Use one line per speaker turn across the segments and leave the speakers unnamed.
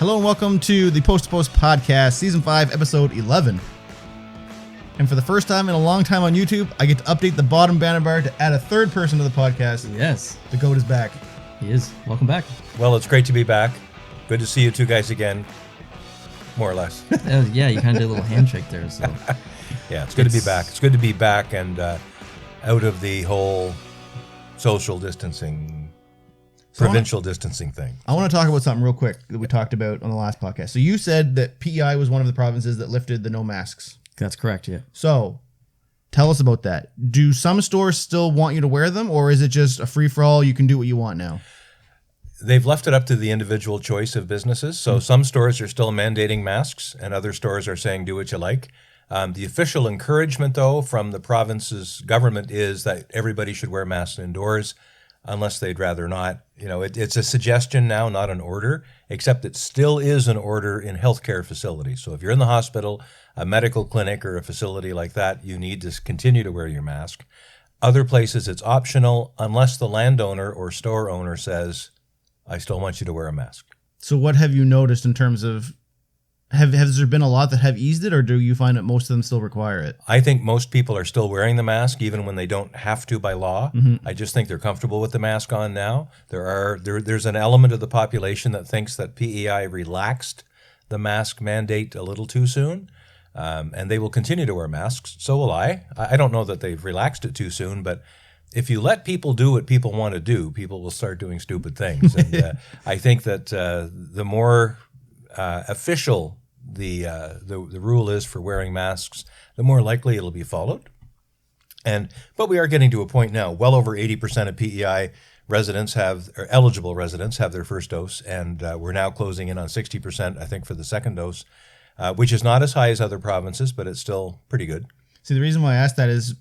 Hello and welcome to the Post to Post podcast, Season 5, Episode 11. And for the first time in a long time on YouTube, I get to update the bottom banner bar to add a third person to the podcast.
Yes.
The GOAT is back.
He is. Welcome back.
Well, it's great to be back. Good to see you two guys again, more or less.
Yeah, you kind of did a little handshake there. So
Yeah, it's good to be back. It's good to be back and out of the whole social distancing, provincial distancing thing.
I want to talk about something real quick that we talked about on the last podcast. So you said that PEI was one of the provinces that lifted the no masks.
That's correct, yeah.
So tell us about that. Do some stores still want you to wear them, or is it just a free-for-all, you can do what you want now?
They've left it up to the individual choice of businesses. So some stores are still mandating masks and other stores are saying do what you like. The official encouragement, though, from the province's government is that everybody should wear masks indoors unless they'd rather not. You know, it's a suggestion now, not an order, except it still is an order in healthcare facilities. So if you're in the hospital, a medical clinic or a facility like that, you need to continue to wear your mask. Other places, it's optional unless the landowner or store owner says, I still want you to wear a mask.
So what have you noticed in terms of, has there been a lot that have eased it, or do you find that most of them still require it?
I think most people are still wearing the mask even when they don't have to by law. Mm-hmm. I just think they're comfortable with the mask on now. There's an element of the population that thinks that PEI relaxed the mask mandate a little too soon, and they will continue to wear masks. So will I. I don't know that they've relaxed it too soon, but if you let people do what people want to do, people will start doing stupid things. And I think that the more official the rule is for wearing masks, the more likely it'll be followed. But we are getting to a point now, well over 80% of PEI residents eligible residents have their first dose, and we're now closing in on 60%, I think, for the second dose, which is not as high as other provinces, but it's still pretty good.
See, the reason why I asked that is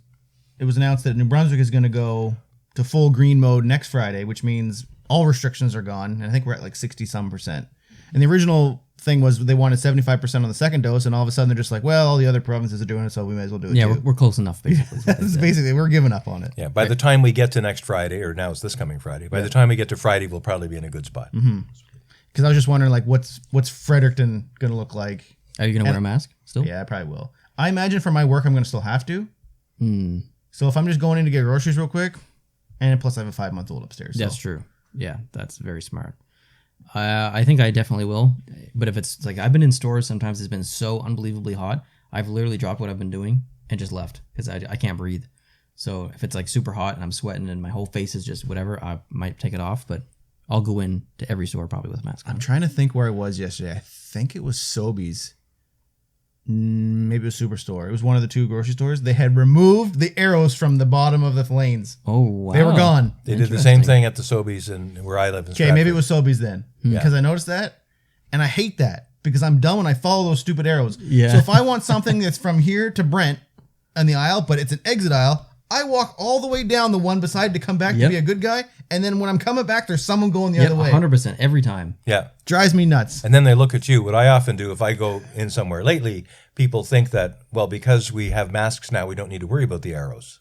it was announced that New Brunswick is going to go to full green mode next Friday, which means all restrictions are gone, and I think we're at like 60-some%. And the original thing was they wanted 75% on the second dose, and all of a sudden they're just like, well, all the other provinces are doing it, so we might as well do it too.
Yeah, we're close enough, basically.
Basically, we're giving up on it.
Yeah, by the time we get to next Friday, or now it's this coming Friday, by the time we get to Friday, we'll probably be in a good spot.
Mm-hmm. Because I was just wondering, like, what's Fredericton going to look like?
Are you going to wear a mask still?
Yeah, I probably will. I imagine for my work, I'm going to still have to. So if I'm just going in to get groceries real quick, and plus I have a 5-month-old upstairs.
That's true. Yeah, that's very smart. I think I definitely will. But if it's like I've been in stores, sometimes it's been so unbelievably hot, I've literally dropped what I've been doing and just left because I can't breathe. So if it's like super hot and I'm sweating and my whole face is just whatever, I might take it off. But I'll go in to every store probably with a mask on.
I'm trying to think where I was yesterday. I think it was Sobeys. Maybe it was Superstore. It was one of the two grocery stores. They had removed the arrows from the bottom of the lanes.
Oh, wow.
They were gone.
They did the same thing at the Sobeys and where I live in Stratford.
Okay, maybe it was Sobeys then. Because I noticed that. And I hate that because I'm dumb when I follow those stupid arrows.
Yeah.
So if I want something that's from here to Brent on the aisle, but it's an exit aisle, I walk all the way down the one beside to come back to be a good guy. And then when I'm coming back, there's someone going the other way.
100% every time.
Yeah.
Drives me nuts.
And then they look at you. What I often do if I go in somewhere lately, people think that, well, because we have masks now, we don't need to worry about the arrows.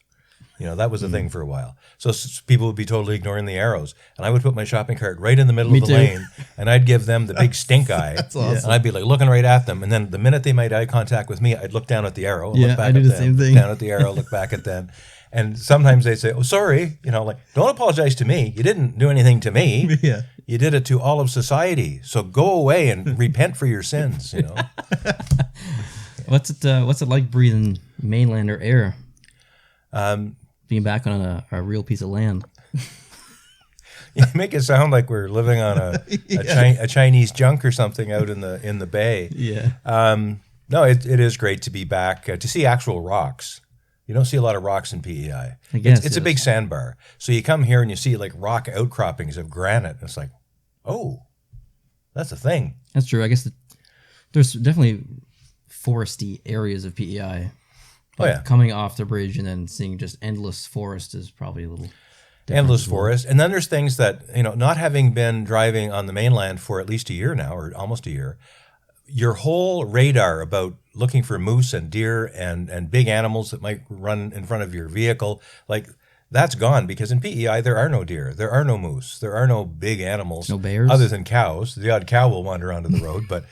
You know, that was a thing for a while. So people would be totally ignoring the arrows. And I would put my shopping cart right in the middle of the lane, and I'd give them the big stink eye.
That's awesome.
And I'd be like looking right at them. And then the minute they made eye contact with me, I'd look down at the arrow, look back
I do
at
the
them,
same thing.
look down at the arrow, look back at them. And sometimes they'd say, oh, sorry, you know, like, don't apologize to me. You didn't do anything to me.
Yeah.
You did it to all of society. So go away and repent for your sins, you know.
What's it like breathing mainlander air? Being back on a real piece of land.
You make it sound like we're living on a Chinese junk or something out in the bay.
Yeah.
No, it is great to be back, to see actual rocks. You don't see a lot of rocks in PEI.
I guess
it's a big sandbar. So you come here and you see like rock outcroppings of granite. And it's like, oh, that's a thing.
That's true. I guess there's definitely foresty areas of PEI. Coming off the bridge and then seeing just endless forest is probably a little different.
Endless forest. And then there's things that, you know, not having been driving on the mainland for at least a year now, or almost a year, your whole radar about looking for moose and deer and big animals that might run in front of your vehicle, like That's gone because in PEI there are no deer, there are no moose, there are no big animals,
No bears?
other than cows. The odd cow will wander onto the road, but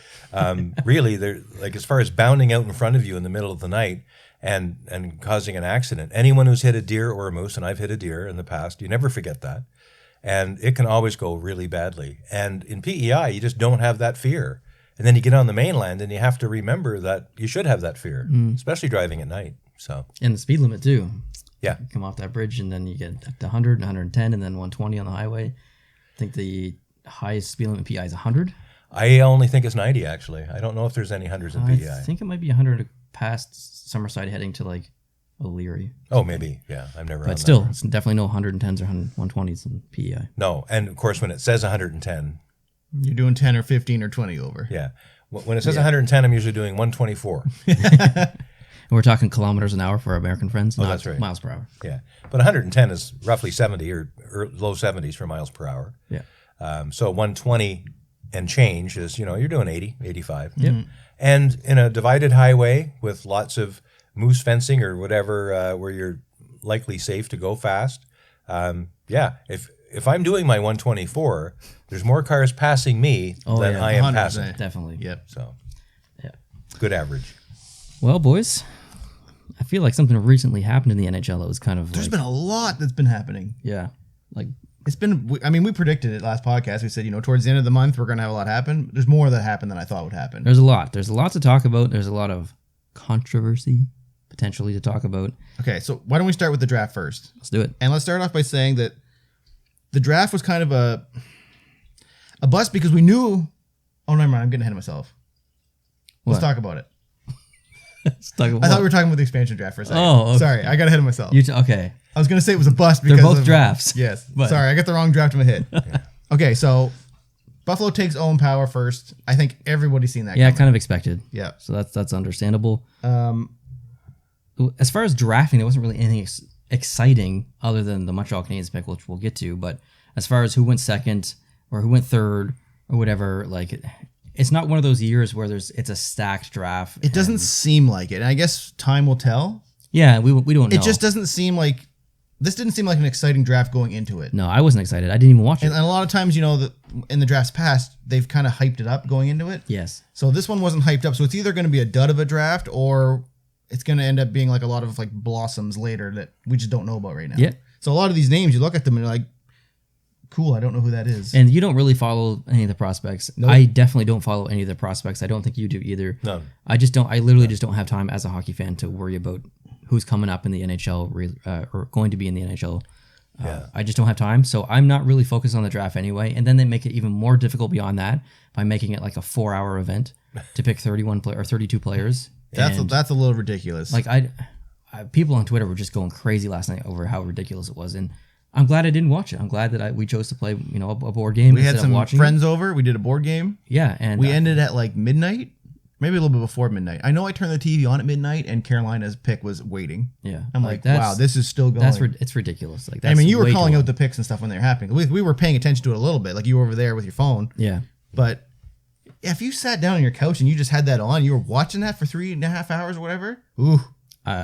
really, they're like as far as bounding out in front of you in the middle of the night and causing an accident. Anyone who's hit a deer or a moose, and I've hit a deer in the past, you never forget that, and it can always go really badly. And in PEI, you just don't have that fear. And then you get on the mainland, and you have to remember that you should have that fear, especially driving at night. So
And the speed limit too.
yeah.
You come off that bridge and then you get up to 100, 110, and then 120 on the highway. I think the highest speed limit in PI is 100.
I only think it's 90, actually. I don't know if there's any hundreds in PEI.
I think it might be 100 past Summerside heading to like O'Leary.
Oh, maybe. Yeah, I've never.
But still, it's definitely no 110s or 120s in PEI.
No, and of course, when it says 110,
You're doing 10 or 15 or 20 over.
yeah, when it says 110, I'm usually doing 124.
And we're talking kilometers an hour for our American friends, not
that's right.
miles per hour.
Yeah, but 110 is roughly 70 or low 70s for miles per hour.
Yeah.
So 120 and change is, you're doing 80, 85.
Yep.
And in a divided highway with lots of moose fencing or whatever, where you're likely safe to go fast, if I'm doing my 124, there's more cars passing me than
yeah,
I am
100%.
passing.
Definitely.
Yep.
So
Yeah.
good average.
Well, boys, I feel like something recently happened in the NHL that was kind of
There's
like,
been a lot that's been happening.
yeah, like
It's been, I mean, we predicted it last podcast. We said, towards the end of the month, we're going to have a lot happen. There's more that happened than I thought would happen.
there's a lot. There's a lot to talk about. There's a lot of controversy potentially to talk about.
Okay, so why don't we start with the draft first?
Let's do it.
And let's start off by saying that the draft was kind of a bust because we knew. Oh, never mind. I'm getting ahead of myself. Let's
What?
talk about it.
Let's talk about
I thought we were talking about the expansion draft for a second.
Oh, okay.
Sorry. I got ahead of myself.
okay.
I was going to say it was a bust because
They're both
of,
drafts.
Yes.
But-
Sorry, I got the wrong draft in my head. Okay, so Buffalo takes Owen Power first. I think everybody's seen that
Yeah,
coming.
kind of expected.
Yeah.
So that's understandable. As far as drafting, there wasn't really anything exciting other than the Montreal Canadiens pick, which we'll get to. But as far as who went second or who went third or whatever, like it's not one of those years where it's a stacked draft.
It doesn't seem like it. And I guess time will tell.
Yeah, we don't know.
It just doesn't seem like this didn't seem like an exciting draft going into it.
No, I wasn't excited. I didn't even watch it.
And a lot of times, in the drafts past, they've kind of hyped it up going into it.
Yes.
So this one wasn't hyped up. So it's either going to be a dud of a draft or it's going to end up being like a lot of like blossoms later that we just don't know about right now.
Yeah.
So a lot of these names, you look at them and you're like, cool, I don't know who that is.
And you don't really follow any of the prospects.
Nope.
I definitely don't follow any of the prospects. I don't think you do either.
No.
I just don't. I literally just don't have time as a hockey fan to worry about who's coming up in the NHL or going to be in the NHL. I just don't have time. So I'm not really focused on the draft anyway. And then they make it even more difficult beyond that by making it like a 4-hour event to pick 32 players.
That's
And,
a little ridiculous.
like I people on Twitter were just going crazy last night over how ridiculous it was. And I'm glad I didn't watch it. I'm glad that we chose to play, a board game.
we had
instead of
some
watching
friends over. We did a board game.
It. Yeah, and
We ended at like midnight, maybe a little bit before midnight. I know I turned the TV on at midnight and Carolina's pick was waiting.
Yeah,
I'm like wow, this is still going.
It's ridiculous. Like
I
that's
mean, you were
way
calling
too
out the picks and stuff when they were happening. We were paying attention to it a little bit. Like you were over there with your phone.
long. Yeah,
But if you sat down on your couch and you just had that on, you were watching that for 3.5 hours or whatever. Ooh,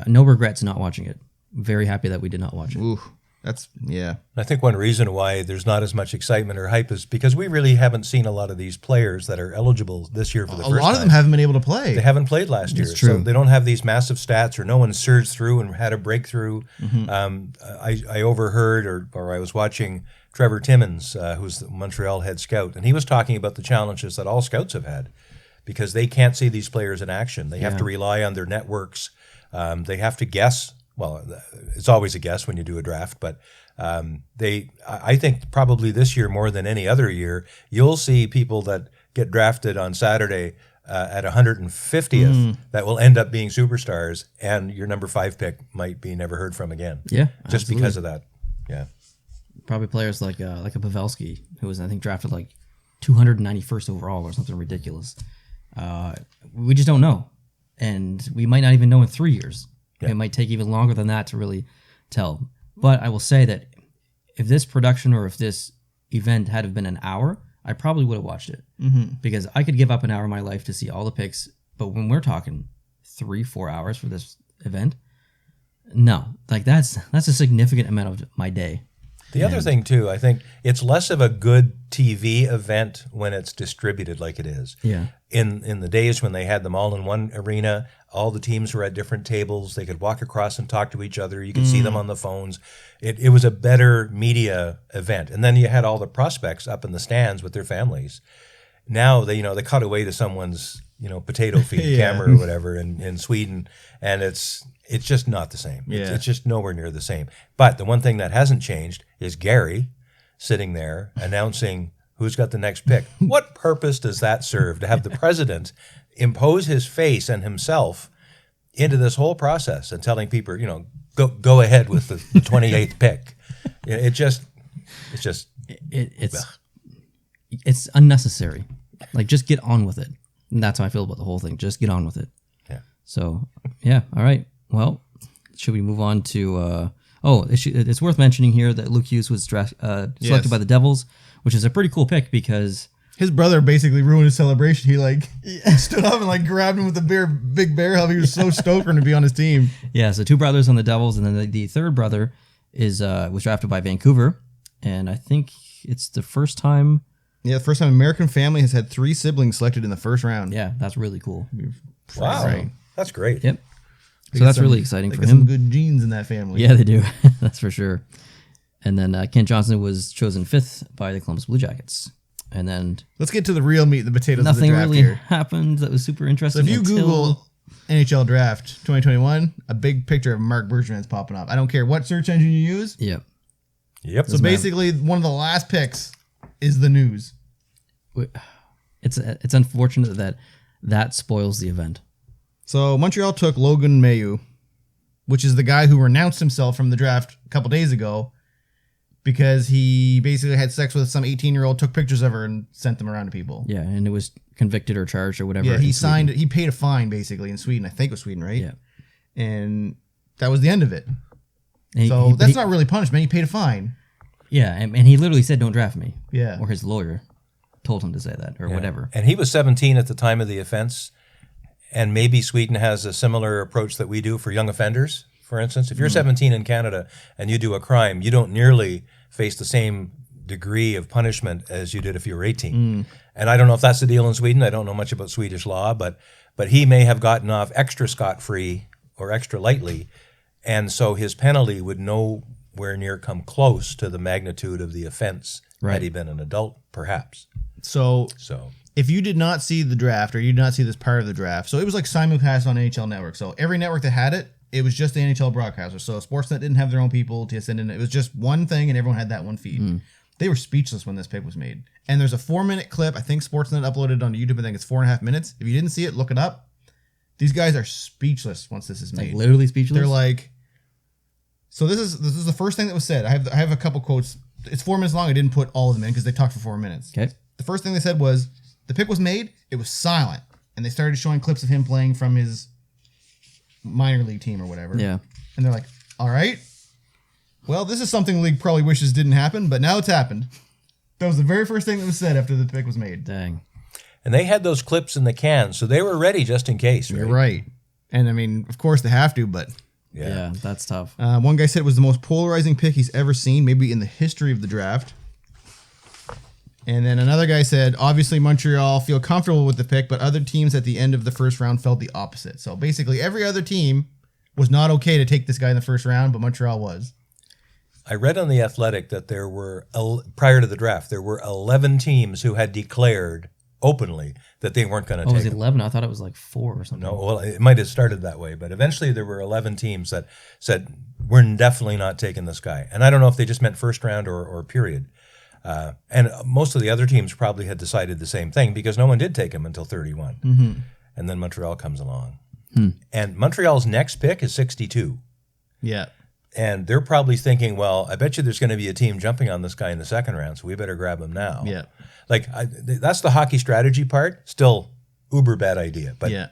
no regrets not watching it. Very happy that we did not watch it.
ooh, that's yeah.
I think one reason why there's not as much excitement or hype is because we really haven't seen a lot of these players that are eligible this year for the
A
first
lot of
time.
them haven't been able to play.
They haven't played last year,
true.
so they don't have these massive stats, or no one surged through and had a breakthrough. I overheard, or I was watching Trevor Timmins, who's the Montreal head scout, and he was talking about the challenges that all scouts have had because they can't see these players in action. They have to rely on their networks. They have to guess. Well, it's always a guess when you do a draft, but I think probably this year more than any other year, you'll see people that get drafted on Saturday at 150th that will end up being superstars, and your number 5 pick might be never heard from again.
Yeah,
just
absolutely.
because of that. Yeah,
Probably players like a Pavelski, who was I think drafted like 291st overall or something ridiculous. We just don't know, and we might not even know in 3 years.
Yeah.
It might take even longer than that to really tell. But I will say that if this production or if this event had have been an hour, I probably would have watched it because I could give up an hour of my life to see all the picks. But when we're talking 3-4 hours for this event, No, like that's a significant amount of my day.
The other thing too, I think it's less of a good TV event when it's distributed like it is.
Yeah.
In the days when they had them all in one arena, all the teams were at different tables. They could walk across and talk to each other. You could see them on the phones. It was a better media event. And then you had all the prospects up in the stands with their families. Now they cut away to someone's potato feed camera or whatever in Sweden, and it's just not the same. It's just nowhere near the same. But the one thing that hasn't changed is Gary sitting there announcing who's got the next pick. What purpose does that serve, to have the president impose his face and himself into this whole process and telling people, go ahead with the 28th pick?
It's unnecessary. Like, just get on with it. And that's how I feel about the whole thing. Just get on with it.
Yeah.
So, yeah. All right. Well, should we move on to... it's worth mentioning here that Luke Hughes was selected by the Devils, which is a pretty cool pick because...
His brother basically ruined his celebration. He stood up and grabbed him with a big bear hug. He was so stoked for him to be on his team.
Yeah, so 2 brothers on the Devils, and then the third brother was drafted by Vancouver, and I think it's the first time...
Yeah, the first time American family has had 3 siblings selected in the first round.
Yeah, that's really cool.
Wow,
right.
That's great.
Yep. So that's really exciting for him.
Some good genes in that family.
Yeah, they do. That's for sure. And then Kent Johnson was chosen 5th by the Columbus Blue Jackets. And then
let's get to the real meat, the potatoes of the
nothing
draft
really
here.
happened that was super interesting.
So if you Google NHL Draft 2021, a big picture of Marc Bergevin's popping up. I don't care what search engine you use.
Yep.
So basically, one of the last picks is the news.
It's unfortunate that spoils the event.
So Montreal took Logan Mailloux, which is the guy who renounced himself from the draft a couple days ago because he basically had sex with some 18-year-old, took pictures of her, and sent them around to people.
Yeah, and it was convicted or charged or whatever.
Yeah, he paid a fine basically in Sweden. I think it was Sweden, right?
Yeah.
And that was the end of it. That's not really punishment. He paid a fine.
Yeah, and he literally said, "Don't draft me."
Yeah.
Or his lawyer told him to say that or whatever.
And he was 17 at the time of the offense. And maybe Sweden has a similar approach that we do for young offenders. For instance, if you're 17 in Canada and you do a crime, you don't nearly face the same degree of punishment as you did if you were 18. And I don't know if that's the deal in Sweden. I don't know much about Swedish law, but he may have gotten off extra scot-free or extra lightly. And so his penalty would nowhere near come close to the magnitude of the offense had he been an adult, perhaps.
So if you did not see the draft or you did not see this part of the draft, so it was like simulcast on NHL Network. So every network that had it, it was just the NHL broadcaster. So Sportsnet didn't have their own people, TSN didn't. It was just one thing and everyone had that one feed. They were speechless when this pick was made. And there's a 4-minute clip. I think Sportsnet uploaded it onto YouTube. I think it's 4.5 minutes. If you didn't see it, look it up. These guys are speechless once this is made.
Like literally speechless?
They're like, so this is the first thing that was said. I have a couple quotes. It's 4 minutes long. I didn't put all of them in because they talked for 4 minutes.
Okay.
The first thing they said was, the pick was made, it was silent. And they started showing clips of him playing from his minor league team or whatever.
Yeah.
And they're like, all right. Well, this is something the league probably wishes didn't happen, but now it's happened. That was the very first thing that was said after the pick was made.
Dang.
And they had those clips in the can, so they were ready just in case, right?
You're right. And I mean, of course they have to, but...
Yeah, that's tough.
One guy said it was the most polarizing pick he's ever seen, maybe in the history of the draft. And then another guy said, obviously Montreal feel comfortable with the pick, but other teams at the end of the first round felt the opposite. So basically every other team was not okay to take this guy in the first round, but Montreal was.
I read on The Athletic that there were, prior to the draft, there were 11 teams who had declared openly that they weren't going to take
was it
him.
11? I thought it was like 4 or something.
No, well, it might have started that way, but eventually there were 11 teams that said, we're definitely not taking this guy. And I don't know if they just meant first round or period. And most of the other teams probably had decided the same thing because no one did take him until 31.
Mm-hmm.
And then Montreal comes along. And Montreal's next pick is 62.
Yeah.
And they're probably thinking, well, I bet you there's going to be a team jumping on this guy in the second round, so we better grab him now.
Yeah.
Like, that's the hockey strategy part. Still uber bad idea. But,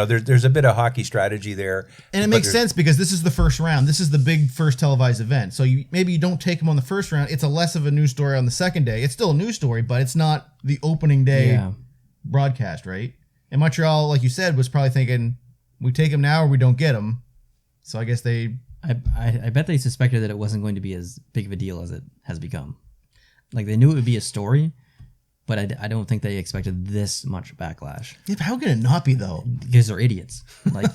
there's a bit of hockey strategy there.
And it makes sense because this is the first round. This is the big first televised event. So maybe you don't take him on the first round. It's a less of a news story on the second day. It's still a news story, but it's not the opening day broadcast, right? And Montreal, like you said, was probably thinking, we take him now or we don't get him. So I guess they.
I bet they suspected that it wasn't going to be as big of a deal as it has become. Like they knew it would be a story, but I don't think they expected this much backlash.
Yeah, but how can it not be though?
Because they're idiots. Like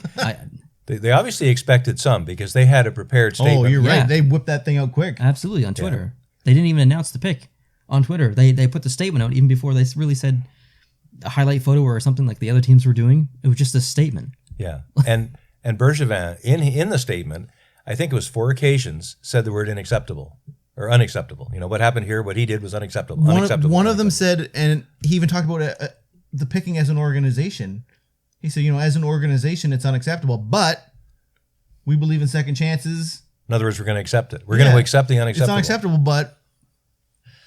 They obviously expected some because they had a prepared statement.
Oh, you're
Yeah.
right. They whipped that thing out quick.
absolutely on Twitter. They didn't even announce the pick on Twitter. They put the statement out even before they really said a highlight photo or something like the other teams were doing. It was just a statement.
Yeah, and Bergevin in the statement, I think it was 4 occasions, said the word unacceptable or unacceptable. You know what happened here? What he did was unacceptable.
One of them said, and he even talked about the picking as an organization. He said, as an organization, it's unacceptable, but we believe in second chances.
In other words, we're going to accept it. We're going to accept the unacceptable.
It's unacceptable, but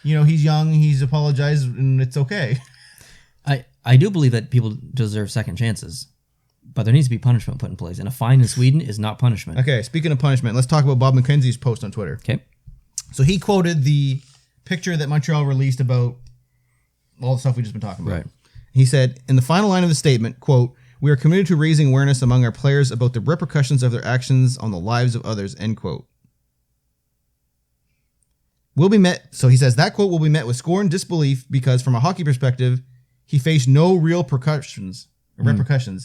he's young, he's apologized, and it's okay.
I do believe that people deserve second chances, but there needs to be punishment put in place, and a fine in Sweden is not punishment.
Okay, speaking of punishment, let's talk about Bob McKenzie's post on Twitter.
Okay.
So he quoted the picture that Montreal released about all the stuff we've just been talking about.
Right.
He said, in the final line of the statement, quote, "We are committed to raising awareness among our players about the repercussions of their actions on the lives of others," end quote. So he says that quote will be met with scorn and disbelief because from a hockey perspective, he faced no real repercussions.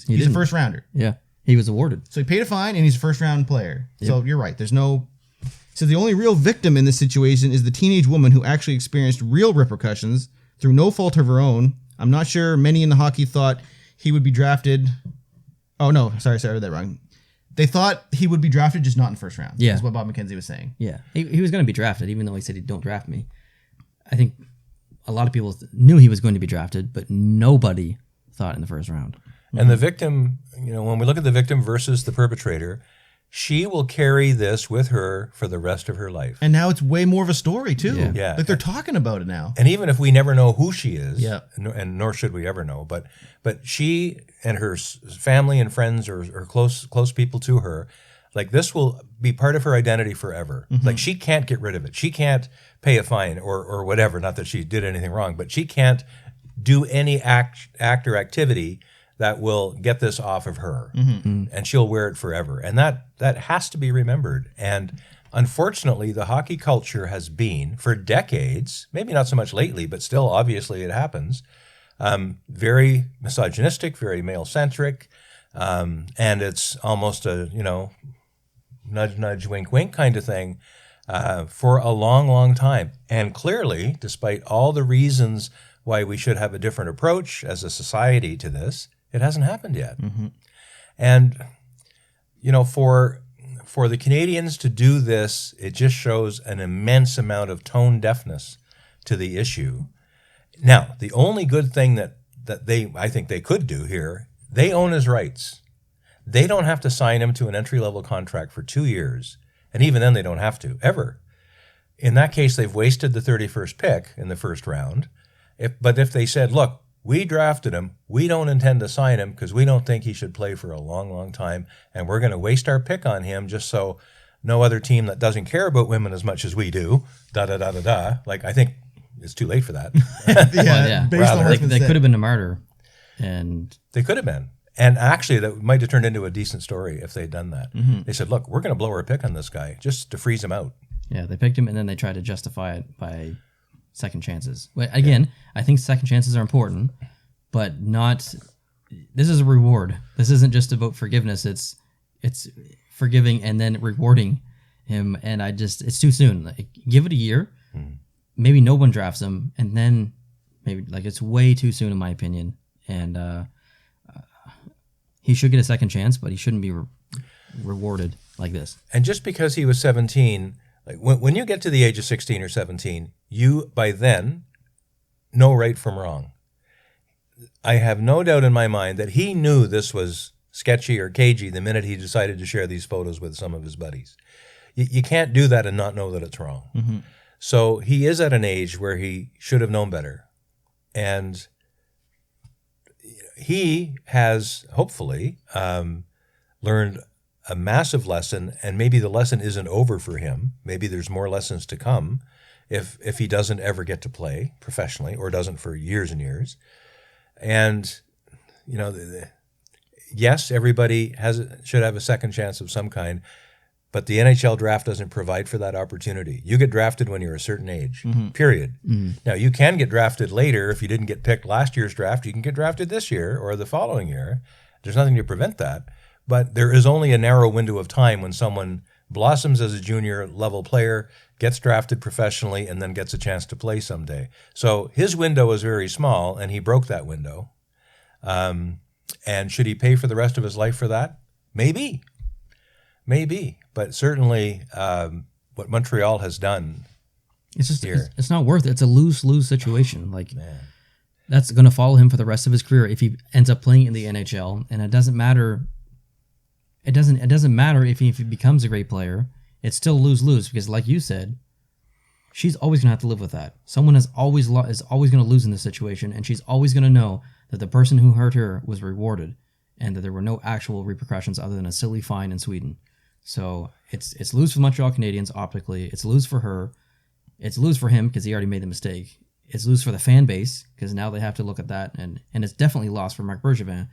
He's a first rounder.
Yeah. He was awarded.
So he paid a fine and he's a first round player. Yep. So you're right. So the only real victim in this situation is the teenage woman who actually experienced real repercussions through no fault of her own. I'm not sure many in the hockey thought he would be drafted. Oh, no. Sorry, I read that wrong. They thought he would be drafted, just not in the first round.
Yeah.
That's what Bob McKenzie was saying.
Yeah. He was going to be drafted, even though he said he don't draft me. I think a lot of people knew he was going to be drafted, but nobody thought in the first round.
And the victim, when we look at the victim versus the perpetrator, she will carry this with her for the rest of her life.
And now it's way more of a story, too.
Yeah.
Like they're talking about it now.
And even if we never know who she is,
Yeah.
and nor should we ever know, but she and her family and friends or close people to her, like this will be part of her identity forever.
Mm-hmm.
Like she can't get rid of it. She can't pay a fine or whatever. Not that she did anything wrong, but she can't do any act or activity that will get this off of her, and she'll wear it forever. And that has to be remembered. And unfortunately, the hockey culture has been, for decades, maybe not so much lately, but still obviously it happens, very misogynistic, very male-centric, and it's almost a, nudge, nudge, wink, wink kind of thing for a long, long time. And clearly, despite all the reasons why we should have a different approach as a society to this, it hasn't happened yet. Mm-hmm. And, for the Canadians to do this, it just shows an immense amount of tone deafness to the issue. Now, the only good thing that I think they could do here, they own his rights. They don't have to sign him to an entry-level contract for 2 years. And even then, they don't have to, ever. In that case, they've wasted the 31st pick in the first round. But if they said, look, we drafted him, we don't intend to sign him because we don't think he should play for a long, long time, and we're going to waste our pick on him just so no other team that doesn't care about women as much as we do, da-da-da-da-da. Like, I think it's too late for that.
Based on what's been
They
said.
could have been a martyr. And
They could have been. And actually, that might have turned into a decent story if they'd done that. Mm-hmm. They said, look, we're going to blow our pick on this guy just to freeze him out.
yeah, they picked him, and then they tried to justify it by second chances. But again, I think second chances are important, but not. This is a reward. This isn't just about forgiveness. It's forgiving and then rewarding him. And it's too soon. Like, give it a year. Maybe no one drafts him, and then maybe it's way too soon in my opinion. And he should get a second chance, but he shouldn't be rewarded like this.
And just because he was 17, like when you get to the age of 16 or 17, you by then know right from wrong. I have no doubt in my mind that he knew this was sketchy or cagey the minute he decided to share these photos with some of his buddies. You can't do that and not know that it's wrong. Mm-hmm. So he is at an age where he should have known better. And he has hopefully learned a massive lesson, and maybe the lesson isn't over for him. Maybe there's more lessons to come if he doesn't ever get to play professionally or doesn't for years and years. And, yes, everybody should have a second chance of some kind, but the NHL draft doesn't provide for that opportunity. You get drafted when you're a certain age, period. Now, you can get drafted later. If you didn't get picked last year's draft, you can get drafted this year or the following year. There's nothing to prevent that. But there is only a narrow window of time when someone blossoms as a junior level player, gets drafted professionally, and then gets a chance to play someday. So his window is very small, and he broke that window. And should he pay for the rest of his life for that? Maybe. But certainly what Montreal has done
It's just
here.
it's not worth it. It's a lose-lose situation. Like that's going to follow him for the rest of his career if he ends up playing in the NHL, and it doesn't matter. It doesn't matter if he becomes a great player. It's still lose-lose because, like you said, she's always going to have to live with that. Someone is always going to lose in this situation, and she's always going to know that the person who hurt her was rewarded, and that there were no actual repercussions other than a silly fine in Sweden. So it's lose for the Montreal Canadiens optically. It's lose for her. It's lose for him because he already made the mistake. It's lose for the fan base because now they have to look at that, and it's definitely loss for Marc Bergevin,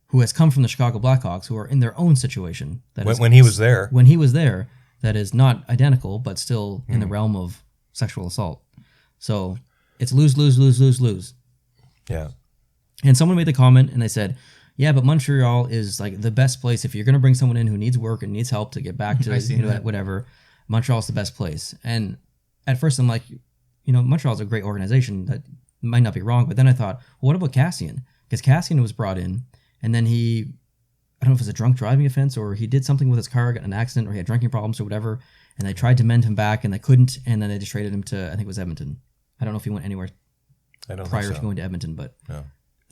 who has come from the Chicago Blackhawks, who are in their own situation.
When he was there.
When he was there, that is not identical, but still in the realm of sexual assault. So it's lose, lose, lose, lose, lose.
Yeah.
And someone made the comment, and they said, yeah, but Montreal is like the best place. If you're going to bring someone in who needs work and needs help to get back to whatever, Montreal's the best place. And at first I'm like, Montreal's a great organization. That might not be wrong. But then I thought, well, what about Cassian? Because Cassian was brought in, and then I don't know if it was a drunk driving offense or he did something with his car, got in an accident, or he had drinking problems or whatever, and they tried to mend him back and they couldn't, and then they just traded him to, I think it was Edmonton. I don't know if he went anywhere prior to going to Edmonton, but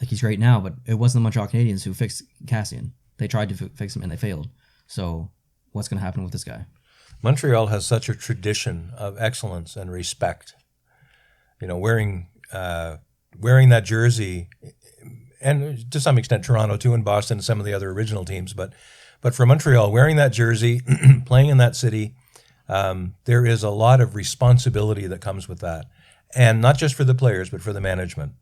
like he's great now, but it wasn't the Montreal Canadiens who fixed Cassian. They tried to fix him and they failed. So what's going to happen with this guy?
Montreal has such a tradition of excellence and respect. Wearing that jersey, and to some extent Toronto too, and Boston and some of the other original teams, but for Montreal, wearing that jersey, playing in that city, there is a lot of responsibility that comes with that. And not just for the players, but for the management.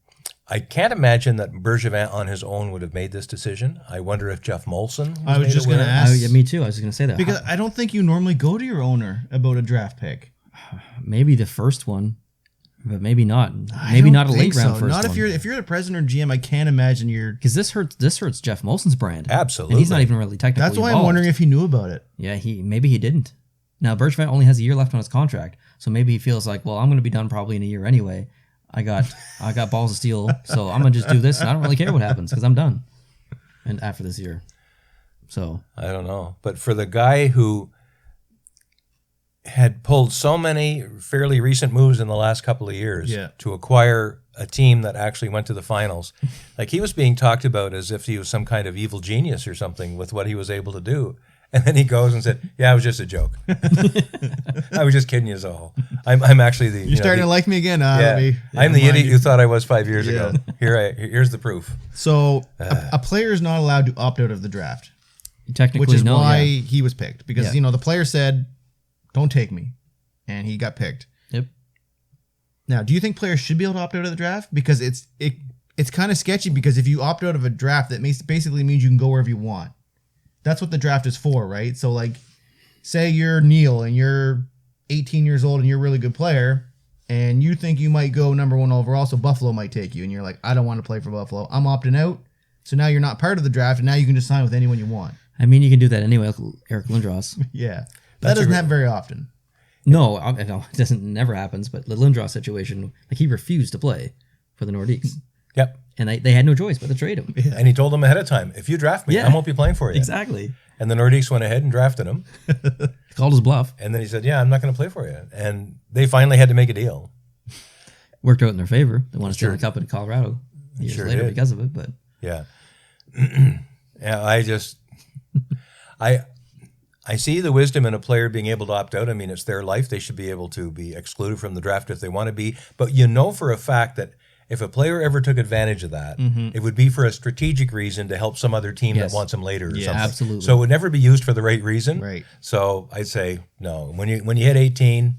I can't imagine that Bergevin on his own would have made this decision. I wonder if Jeff Molson
I was just going to ask.
Yeah, me too. I was just going to say that.
Because I don't think you normally go to your owner about a draft pick.
Maybe the first one, but maybe not. Maybe not a late round first
not
one.
If you're the president or GM, I can't imagine you're...
Because this hurts Jeff Molson's brand.
Absolutely.
And he's not even really technically
That's why
involved.
I'm wondering if he knew about it.
Yeah, maybe he didn't. Now, Bergevin only has a year left on his contract, so maybe he feels like, well, I'm going to be done probably in a year anyway. I got balls of steel, so I'm going to just do this, and I don't really care what happens because I'm done. And after this year. So
I don't know. But for the guy who had pulled so many fairly recent moves in the last couple of years to acquire a team that actually went to the finals, like he was being talked about as if he was some kind of evil genius or something with what he was able to do. And then he goes and said, "Yeah, it was just a joke. I was just kidding you all. I'm actually the
You're starting to like me again,
I'm the idiot you thought I was 5 years ago. Here's the proof."
So a player is not allowed to opt out of the draft,
technically,
which is why he was picked because the player said, "Don't take me," and he got picked.
Yep.
Now, do you think players should be able to opt out of the draft? Because it's kind of sketchy. Because if you opt out of a draft, that basically means you can go wherever you want. That's what the draft is for, right? So, like, say you're Neil and you're 18 years old and you're a really good player, and you think you might go number 1 overall, so Buffalo might take you, and you're like, I don't want to play for Buffalo. I'm opting out. So now you're not part of the draft, and now you can just sign with anyone you want.
I mean, you can do that anyway, like Eric Lindros.
Yeah. That doesn't happen very often.
No, it doesn't. Never happens. But the Lindros situation, like he refused to play for the Nordiques.
Yep.
And they had no choice but to trade him.
Yeah. And he told them ahead of time, if you draft me, I won't be playing for you.
Exactly.
And the Nordiques went ahead and drafted him.
Called his bluff.
And then he said, I'm not going to play for you. And they finally had to make a deal.
Worked out in their favor. They won a Stanley Cup in Colorado years later
did.
because of it. But
yeah. I see the wisdom in a player being able to opt out. I mean, it's their life. They should be able to be excluded from the draft if they want to be. But you know for a fact that if a player ever took advantage of that, it would be for a strategic reason to help some other team that wants him later or something.
Absolutely.
So it would never be used for the right reason.
Right.
So I'd say no. When you hit 18,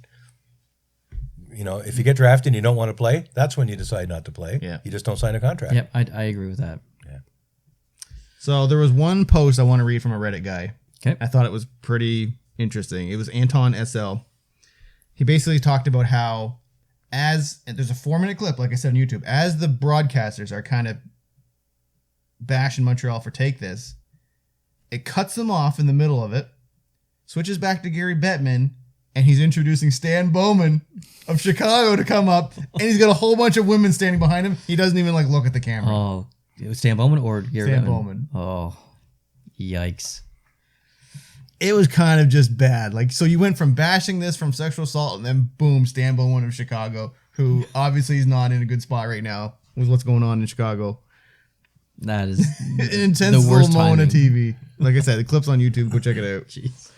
if you get drafted and you don't want to play, that's when you decide not to play.
Yeah.
You just don't sign a contract.
yep, I agree with that.
Yeah.
So there was one post I want to read from a Reddit guy.
Okay.
I thought it was pretty interesting. It was Anton SL. He basically talked about how and there's a 4-minute clip, like I said on YouTube, as the broadcasters are kind of bashing Montreal for take this, it cuts them off in the middle of it, switches back to Gary Bettman, and he's introducing Stan Bowman of Chicago to come up, and he's got a whole bunch of women standing behind him. He doesn't even look at the camera.
Oh, it was Stan Bowman or Gary
Stan
Bettman?
Bowman.
Oh, yikes.
It was kind of just bad. So you went from bashing this from sexual assault, and then boom, Stan Bowman of Chicago, who obviously is not in a good spot right now with what's going on in Chicago.
That is
An intense little moment of TV. Like I said, the clip's on YouTube. Go check it out.
Jeez.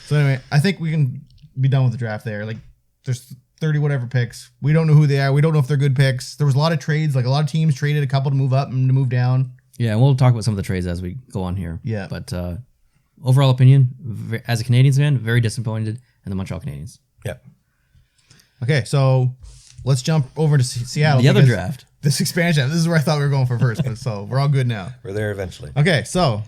So anyway, I think we can be done with the draft there. There's 30 whatever picks. We don't know who they are. We don't know if they're good picks. There was a lot of trades. A lot of teams traded a couple to move up and to move down.
Yeah, we'll talk about some of the trades as we go on here.
Yeah.
But overall opinion, as a Canadiens fan, very disappointed in the Montreal Canadiens.
Yep.
Okay, so let's jump over to Seattle.
The other draft.
This expansion. This is where I thought we were going for first, but so we're all good now.
We're there eventually.
Okay, so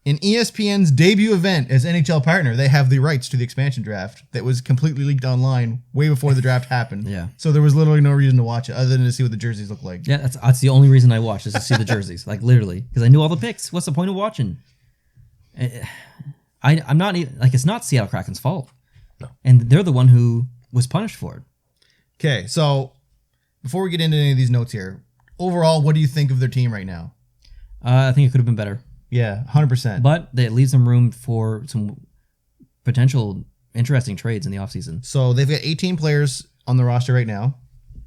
in ESPN's debut event as NHL partner, they have the rights to the expansion draft that was completely leaked online way before the draft happened.
Yeah.
So there was literally no reason to watch it other than to see what the jerseys look like.
Yeah, that's the only reason I watched is to see the jerseys. Literally, because I knew all the picks. What's the point of watching? I'm not it's not Seattle Kraken's fault.
No.
And they're the one who was punished for it.
Okay, so before we get into any of these notes here, overall, what do you think of their team right now?
I think it could have been better.
Yeah, 100%.
But it leaves them room for some potential interesting trades in the offseason.
So they've got 18 players on the roster right now.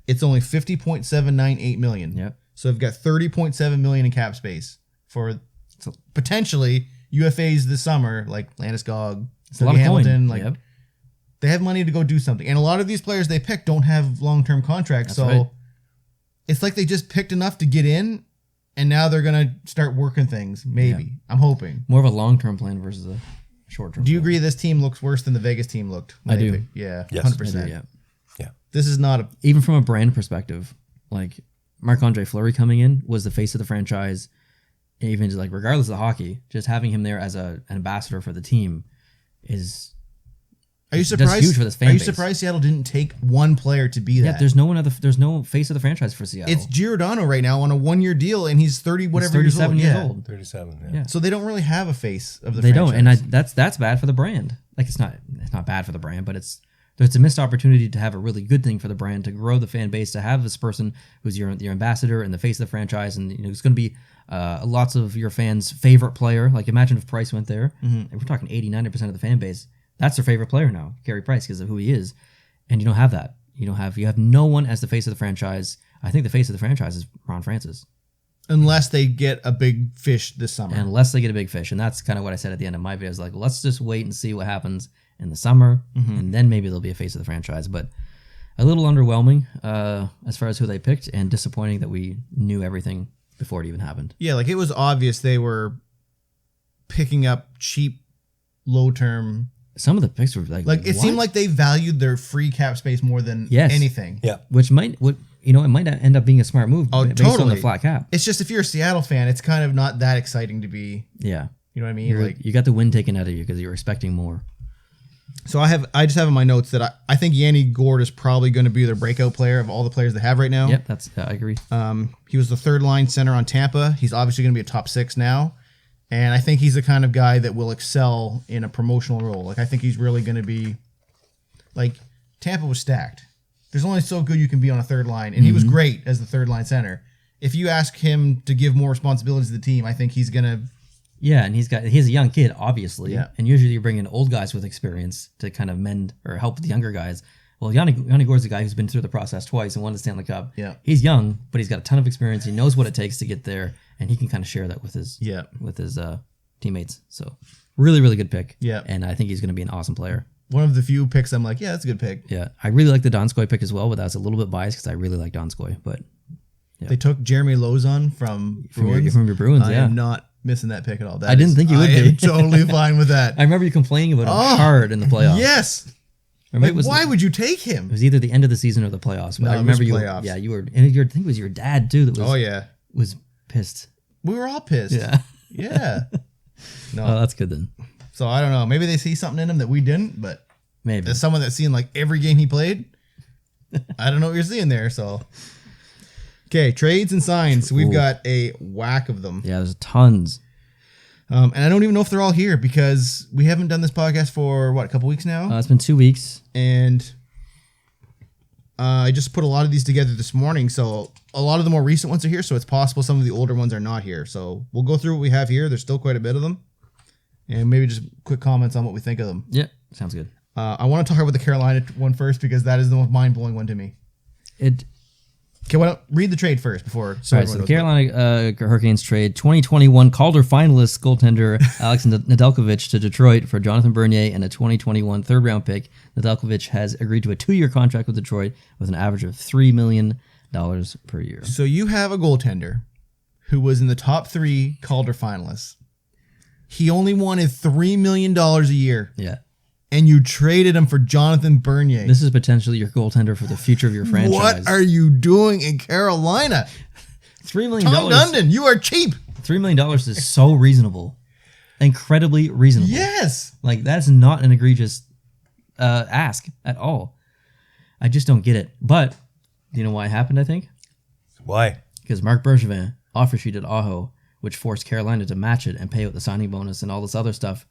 It's only $50.798 million.
Yep.
So they've got $30.7 million in cap space for potentially UFAs this summer, like Landeskog,
It's a lot of
Hamilton.
coin. Yep.
They have money to go do something. And a lot of these players they pick don't have long-term contracts.
That's
so
right.
It's like they just picked enough to get in, and now they're going to start working things, maybe.
Yeah.
I'm hoping.
More of a long-term plan versus a short-term
Do you
plan.
agree this team looks worse than the Vegas team looked? when
I
they
do.
picked? Yeah,
Yes.
100%.
I do, yeah.
Yeah.
This is not a...
Even from a brand perspective, Marc-Andre Fleury coming in was the face of the franchise. Even regardless of the hockey, just having him there as an ambassador for the team is...
Are you
That's
surprised?
huge for this fan
Are you
base.
surprised Seattle didn't take one player to be that?
Yeah, there's no face of the franchise for Seattle.
It's Giordano right now on a 1-year deal, and he's 30 whatever
He's 37
years
years
old.
old.
37.
Yeah.
So they don't really have a face of the
They
franchise.
don't, and that's bad for the brand. It's not bad for the brand, but it's a missed opportunity to have a really good thing for the brand, to grow the fan base, to have this person who's your ambassador and the face of the franchise, and it's going to be lots of your fans' favorite player. Imagine if Price went there, and we're talking 80-90% of the fan base. That's their favorite player now, Gary Price, because of who he is, and you don't have that. You have no one as the face of the franchise. I think the face of the franchise is Ron Francis.
Unless they get a big fish this summer.
Unless they get a big fish. And that's kind of what I said at the end of my video. Is let's just wait and see what happens in the summer, and then maybe they'll be a face of the franchise. But a little underwhelming as far as who they picked, and disappointing that we knew everything before it even happened.
Yeah, it was obvious they were picking up cheap, low-term...
Some of the picks were
it seemed like they valued their free cap space more than
Yes.
anything.
Yeah.
which might end up being a smart move based on
totally.
the flat cap.
It's just if you're a Seattle fan, it's kind of not that exciting to be...
Yeah.
You know what I mean?
You got the wind taken out of you because you were expecting more.
So I just have in my notes that I think Yanni Gourde is probably going to be their breakout player of all the players they have right now.
Yep, I agree.
He was the third line center on Tampa. He's obviously going to be a top 6 now. And I think he's the kind of guy that will excel in a promotional role. I think he's really going to be... Tampa was stacked. There's only so good you can be on a third line. And he was great as the third line center. If you ask him to give more responsibilities to the team, I think he's going to...
Yeah, and he's a young kid, obviously.
Yeah.
And usually you bring in old guys with experience to kind of mend or help the younger guys. Well, Yanni Gourde's a guy who's been through the process twice and won the Stanley Cup.
Yeah.
He's young, but he's got a ton of experience. He knows what it takes to get there, and he can kind of share that with his teammates. So really, really good pick.
Yeah.
And I think he's going to be an awesome player.
One of the few picks I'm like, yeah, that's a good pick.
Yeah. I really like the Donskoy pick as well, but that's a little bit biased because I really like Donskoy. But
They took Jeremy Lozon from Bruins.
From your Bruins,
I
yeah.
am not missing that pick at all.
I didn't think you would
I
be.
am totally fine with that.
I remember you complaining about him hard in the playoffs.
Yes.
Remember,
Why would you take him?
It was either the end of the season or the playoffs. But
No,
I
it was
remember you.
playoffs.
Yeah, you were. And I think it was your dad too that was.
Oh, yeah.
Was pissed
We were all pissed.
Yeah.
Yeah. No.
Oh, that's good then.
So I don't know. Maybe they see something in him that we didn't, but
Maybe.
as someone that's seen like every game he played, I don't know what you're seeing there. So, okay, trades and signs. We've got a whack of them.
Yeah, there's tons.
And I don't even know if they're all here because we haven't done this podcast for, what, a couple weeks now?
It's been 2 weeks.
And I just put a lot of these together this morning. So a lot of the more recent ones are here. So it's possible some of the older ones are not here. So we'll go through what we have here. There's still quite a bit of them. And maybe just quick comments on what we think of them.
Yeah, sounds good.
I want to talk about the Carolina one first because that is the most mind-blowing one to me. Okay, why don't read the trade first before.
All right, so the Carolina Hurricanes trade 2021 Calder finalist goaltender Alex Nedeljkovic to Detroit for Jonathan Bernier and a 2021 third-round pick. Nedeljkovic has agreed to a 2-year contract with Detroit with an average of $3 million per year.
So you have a goaltender who was in the top 3 Calder finalists. He only wanted $3 million a year.
Yeah.
And you traded him for Jonathan Bernier.
This is potentially your goaltender for the future of your franchise.
What are you doing in Carolina?
$3 million.
Tom Dundon, you are cheap.
$3 million is so reasonable. Incredibly reasonable.
Yes.
Like, that's not an egregious ask at all. I just don't get it. But, do you know why it happened, I think?
Why?
Because Marc Bergevin offer sheeted Aho, which forced Carolina to match it and pay out the signing bonus and all this other stuff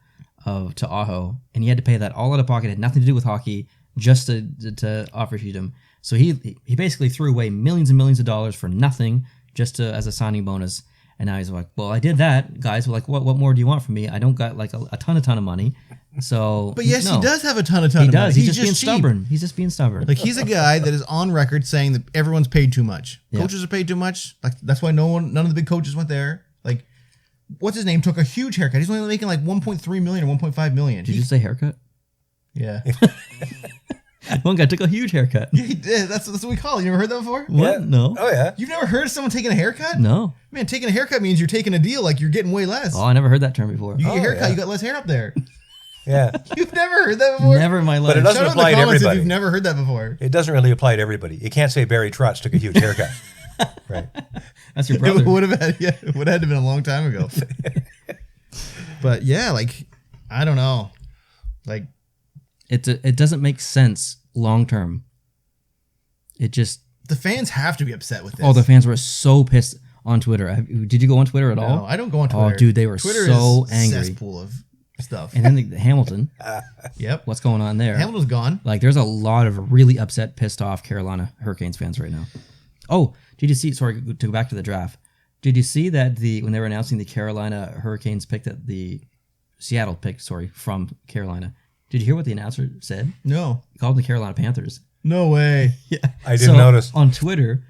to Aho, and he had to pay that all out of pocket. It had nothing to do with hockey, just to offer sheet him. So he basically threw away millions and millions of dollars for nothing, just as a signing bonus. And now he's like, well, I did that, guys. We're like, what more do you want from me? I don't got like a ton of money. So,
but yes,
no.
he does have a ton of
He
money.
does. He's just being
cheap.
stubborn. He's just being stubborn.
Like he's a guy that is on record saying that everyone's paid too much.
Yeah.
Coaches are paid too much. Like that's why none of the big coaches went there. Like, what's his name took a huge haircut. He's only making like 1.3 million or 1.5 million.
Did you say haircut?
Yeah.
One guy took a huge haircut.
Yeah, he did. That's what we call it. You ever heard that before?
What?
Yeah.
No.
Oh, yeah.
You've never heard of someone taking a haircut?
No.
Man, taking a haircut means you're taking a deal. Like you're getting way less.
Oh, I never heard that term before.
You get a haircut,
yeah.
you got less hair up there.
Yeah.
You've never heard that before?
Never in my life.
But it doesn't
Shout out in
apply
the
to
comments if
everybody.
you've never heard that before.
It doesn't really apply to everybody. You can't say Barry Trotz took a huge haircut. Right.
That's your brother.
It would have had to have been a long time ago. But yeah, like I don't know. Like
It doesn't make sense long term. It just
the fans have to be upset with this.
the fans were so pissed on Twitter. Did you go on Twitter at all?
No, I don't go on Twitter.
Oh, dude, they were
Twitter
so
is
angry.
A cesspool of stuff.
And then the Hamilton,
Yep.
what's going on there?
Hamilton's gone.
Like, there's a lot of really upset, pissed off Carolina Hurricanes fans right now. Oh, did you see? Sorry, to go back to the draft. Did you see that when they were announcing the Carolina Hurricanes pick that the Seattle pick? Sorry, from Carolina. Did you hear what the announcer said?
No.
He called them the Carolina Panthers.
No way.
Yeah,
I didn't notice.
On Twitter,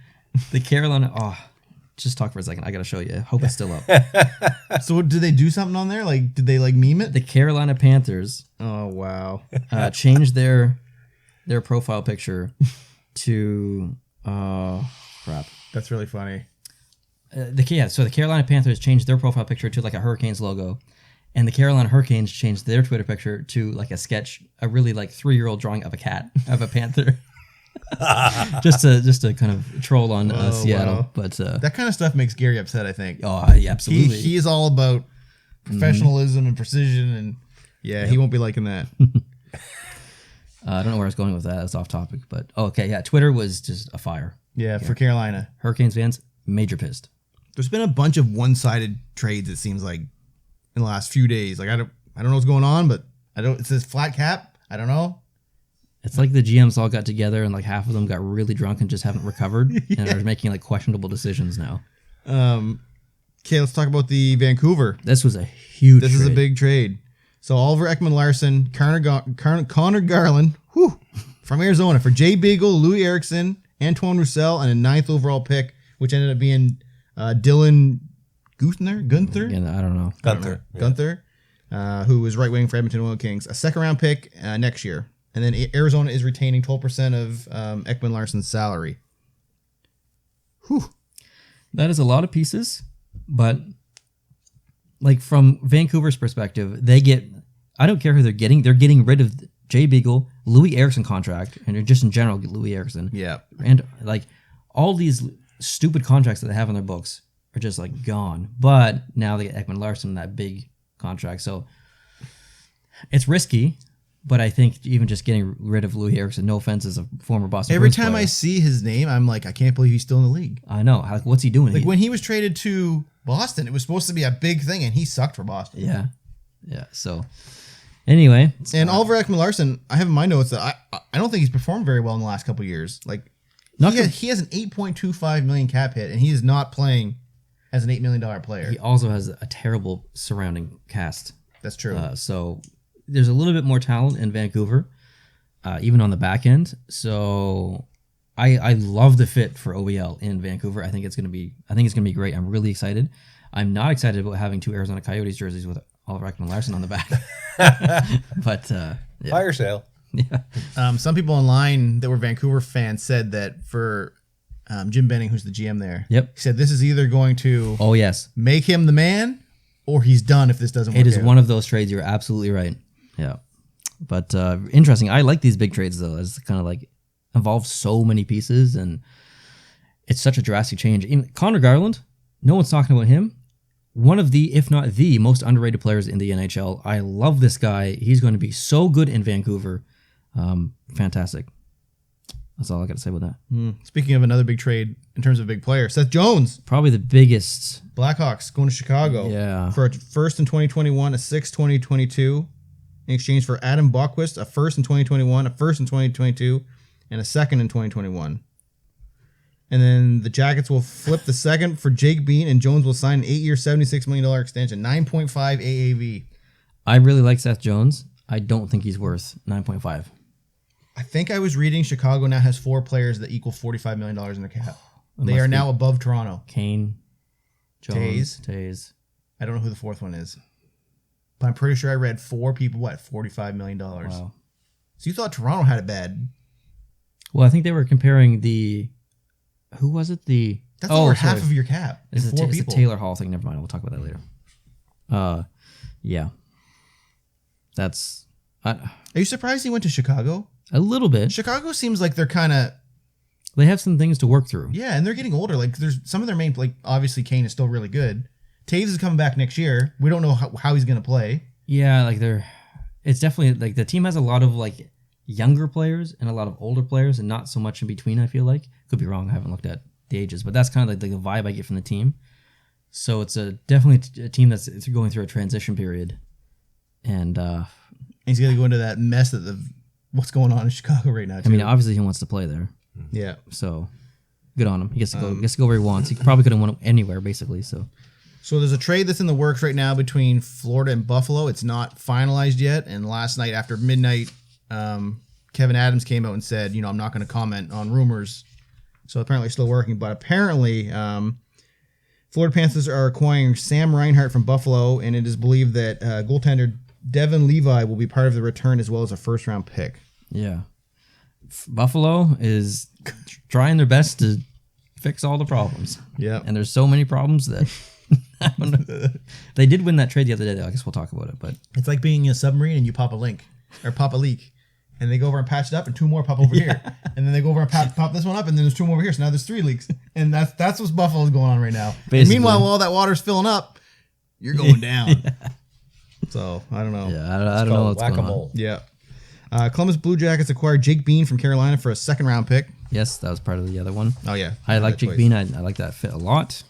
the Carolina. Oh, just talk for a second. I gotta show you. I hope it's still up.
So did they do something on there? Like, did they like meme it?
The Carolina Panthers
Oh wow.
changed their profile picture to crap.
That's really funny.
So the Carolina Panthers changed their profile picture to like a Hurricanes logo, and the Carolina Hurricanes changed their Twitter picture to like a sketch, a really like 3-year-old drawing of a cat, of a panther, just to kind of troll on Seattle.
Wow.
But
That kind of stuff makes Gary upset, I think.
oh yeah, absolutely.
He is all about professionalism and precision, and he won't be liking that.
I don't know where I was going with that. It's off topic, but okay, yeah. Twitter was just a fire.
Yeah, for Carolina.
Hurricanes fans, major pissed.
There's been a bunch of one-sided trades, it seems like, in the last few days. Like I don't know what's going on, but it says flat cap. I don't know.
It's like the GMs all got together and like half of them got really drunk and just haven't recovered and are making like questionable decisions now.
Okay, let's talk about the Vancouver.
This was a huge
This is a
trade.
big trade. So Oliver Ekman-Larsson, Connor Garland, from Arizona for Jay Beagle, Louis Eriksson, Antoine Roussel, and a 9th overall pick, which ended up being Dylan Gunther?
Again, I don't know.
Gunther. Yeah.
Gunther, who was right wing for Edmonton Oil Kings. A 2nd-round pick next year. And then Arizona is retaining 12% of Ekman-Larsson's salary.
That is a lot of pieces, but like from Vancouver's perspective, they get, I don't care who they're getting rid of Jay Beagle, Louis Eriksson contract, and just in general, Louis Eriksson.
Yeah.
And like all these stupid contracts that they have on their books are just like gone. But now they get Ekman Larson that big contract, so it's risky. But I think even just getting rid of Louis Eriksson, no offense, as a former Boston
Every
Bruins
time
player,
I see his name, I'm like, I can't believe he's still in the league.
I know. What's he doing?
Like when he was traded to Boston, it was supposed to be a big thing, and he sucked for Boston.
Yeah. So anyway,
and Oliver Ekman-Larsson, I have in my notes that I don't think he's performed very well in the last couple of years. Like he has an $8.25 million cap hit, and he is not playing as an $8 million player.
he also has a terrible surrounding cast.
That's true.
So there's a little bit more talent in Vancouver, even on the back end. So I love the fit for OEL in Vancouver. I think it's gonna be great. I'm really excited. I'm not excited about having 2 Arizona Coyotes jerseys with Oliver Ekman-Larsson on the back. But yeah.
Fire sale.
Yeah.
Some people online that were Vancouver fans said that for Jim Benning, who's the GM there,
Yep.
he said this is either going to
Oh yes.
make him the man or he's done if this doesn't work
It is
out.
one of those trades. You're absolutely right. Yeah. But interesting. I like these big trades though. It's kind of like involves so many pieces and it's such a drastic change. Even Connor Garland, no one's talking about him. One of the, if not the most underrated players in the NHL. I love this guy. He's going to be so good in Vancouver. Fantastic. That's all I got to say about that.
Speaking of another big trade in terms of big player, Seth Jones,
Probably the biggest.
Blackhawks going to Chicago
Yeah.
for a first in 2021, a sixth 2022, in exchange for Adam Bockwist, a first in 2021, a first in 2022, and a second in 2021. And then the Jackets will flip the second for Jake Bean, and Jones will sign an 8-year, $76 million extension, 9.5 AAV.
I really like Seth Jones. I don't think he's worth 9.5.
I think I was reading Chicago now has 4 players that equal $45 million in the cap. They
must
are
be.
now above Toronto.
Kane, Jones,
Taves.
Taves.
I don't know who the fourth one is. But I'm pretty sure I read 4 people, $45 million.
Wow.
So you thought Toronto had it bad.
Well, I think they were comparing the... Who was it?
That's over half of your cap.
It's
It's 4
a
people.
Taylor Hall thing. Never mind. We'll talk about that later. Yeah. That's...
Are you surprised he went to Chicago?
a little bit.
Chicago seems like they're kind of...
They have some things to work through.
Yeah, and they're getting older. Like, there's some of their main... Like, obviously, Kane is still really good. Taves is coming back next year. We don't know how he's going to play.
Yeah, like it's definitely like the team has a lot of like younger players and a lot of older players and not so much in between, I feel like. Could be wrong. I haven't looked at the ages, but that's kind of like the vibe I get from the team. So it's definitely a team that's going through a transition period. And
He's going to go into that mess of what's going on in Chicago right now, too.
I mean, obviously he wants to play there.
Yeah.
So good on him. He gets to go where he wants. He probably could have won anywhere basically, so
So there's a trade that's in the works right now between Florida and Buffalo. It's not finalized yet. And last night after midnight, Kevin Adams came out and said, I'm not going to comment on rumors. So apparently it's still working. But apparently Florida Panthers are acquiring Sam Reinhart from Buffalo. And it is believed that goaltender Devin Levi will be part of the return as well as a first-round pick.
yeah. Buffalo is trying their best to fix all the problems.
Yeah.
And there's so many problems that I don't know. They did win that trade the other day, though. I guess we'll talk about it. But
It's like being in a submarine and you pop a leak. And they go over and patch it up and 2 more pop over here. And then they go over and pop this one up and then there's 2 more over here. So now there's 3 leaks. And that's what's Buffalo's going on right now. And meanwhile, while all that water's filling up, you're going down. So, I don't know.
yeah, I don't know what's going on.
Whack-a-mole.
Yeah. Columbus Blue Jackets acquired Jake Bean from Carolina for a second-round pick.
Yes, that was part of the other one.
Oh, yeah.
I like
That
Jake
twice.
Bean. I like that fit a lot.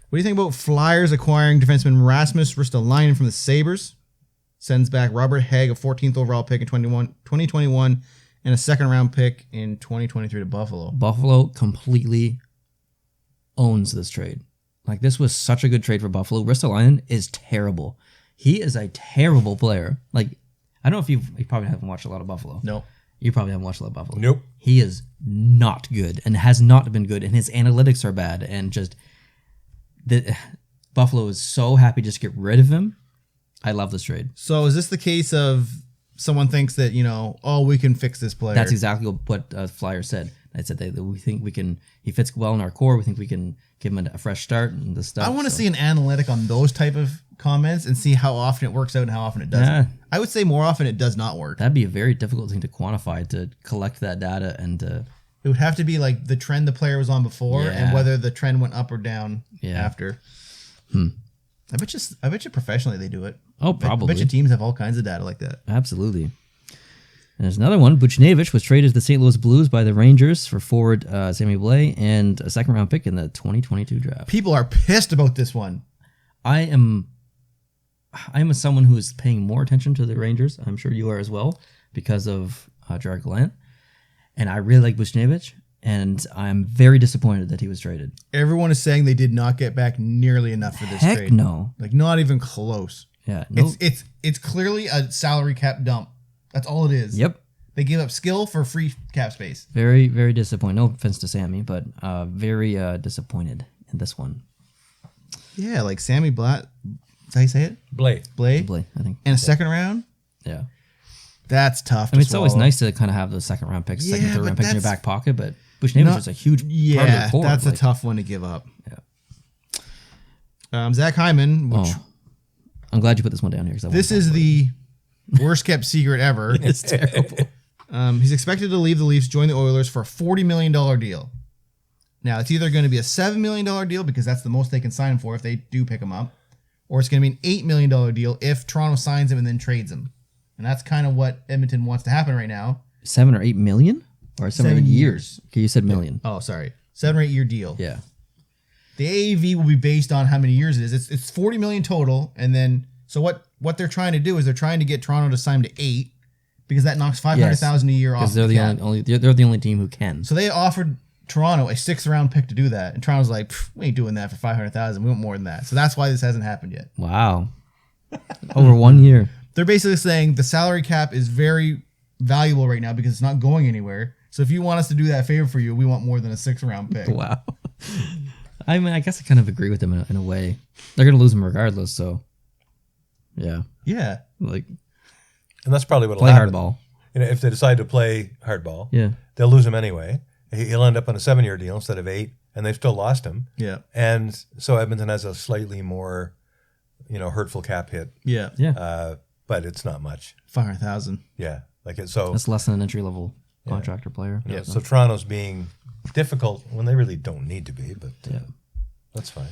What do you think about Flyers acquiring defenseman Rasmus Ristolainen from the Sabres? Sends back Robert Hagg, a 14th overall pick in 2021, and a second-round pick in 2023 to Buffalo.
Buffalo completely owns this trade. Like, this was such a good trade for Buffalo. Ristolainen is terrible. He is a terrible player. Like, I don't know if you probably haven't watched a lot of Buffalo.
No.
You probably haven't watched a lot of Buffalo.
Nope.
He is not good and has not been good, and his analytics are bad. And just Buffalo is so happy just to get rid of him. I love this trade.
So is this the case of someone thinks that, we can fix this player?
That's exactly what Flyers said. I said that we think we can. He fits well in our core. We think we can give him a fresh start and this stuff.
I want to see an analytic on those type of comments and see how often it works out and how often it doesn't.
Yeah.
I would say more often it does not work.
That'd be a very difficult thing to quantify, to collect that data and to
It would have to be like the trend the player was on before, and
Yeah.
whether the trend went up or down
Yeah.
after. I bet you professionally they do it.
Oh,
I
probably.
bet you teams have all kinds of data like that.
Absolutely. And there's another one. Buchnevich was traded to the St. Louis Blues by the Rangers for forward Sammy Blais and a second-round pick in the 2022 draft.
People are pissed about this one.
I am someone who is paying more attention to the Rangers. I'm sure you are as well because of Jared Gallant. And I really like Buchnevich, and I'm very disappointed that he was traded.
Everyone is saying they did not get back nearly enough for this
Heck
trade.
no.
Like not even close.
Yeah. No.
It's clearly a salary cap dump. That's all it is.
Yep.
They gave up skill for free cap space.
Very, very disappointed. No offense to Sammy, but very disappointed in this one.
Yeah, like Sammy Blatt. Is that how you say it?
Blais.
Blais.
I think.
And a second round?
Yeah.
That's tough.
I mean, it's always nice to kind of have those second round picks, second,
Yeah,
third
but
round picks in your
that's
back pocket, but Buchnevich is a huge part of the core.
that's a tough one to give up.
Yeah.
Zach Hyman, which
I'm glad you put this one down here.
this is the worst kept secret ever.
It's terrible.
He's expected to leave the Leafs, join the Oilers for a $40 million deal. Now, it's either going to be a $7 million deal because that's the most they can sign him for if they do pick him up, or it's going to be an $8 million deal if Toronto signs him and then trades him. And that's kind of what Edmonton wants to happen right now.
7 or 8 million? Or 7 or 8
7
years? Okay, you said million.
Oh, sorry. 7 or 8 year deal.
Yeah.
The AAV will be based on how many years it is. It's 40 million total. And then, so what they're trying to do is they're trying to get Toronto to sign to 8 because that knocks 500,000 a year off.
Because they're the only they're the only team who can.
So they offered Toronto a 6th round pick to do that. And Toronto's like, we ain't doing that for 500,000. We want more than that. So that's why this hasn't happened yet.
Wow. Over 1 year.
They're basically saying the salary cap is very valuable right now because it's not going anywhere. So if you want us to do that favor for you, we want more than a 6th round pick.
Wow. I mean, I guess I kind of agree with them in a way. They're going to lose him regardless, so yeah.
Yeah.
Like,
And that's probably what'll
play
happen.
hardball.
You know, if they decide to play hardball,
Yeah.
they'll lose him anyway. He'll end up on a 7-year deal instead of 8, and they've still lost him.
Yeah.
And so Edmonton has a slightly more, hurtful cap hit.
Yeah.
Yeah.
But it's not much.
500,000.
Yeah. Like it. So
That's less than an entry level contractor player.
yeah. So Toronto's being difficult when they really don't need to be, but
Yeah.
that's fine.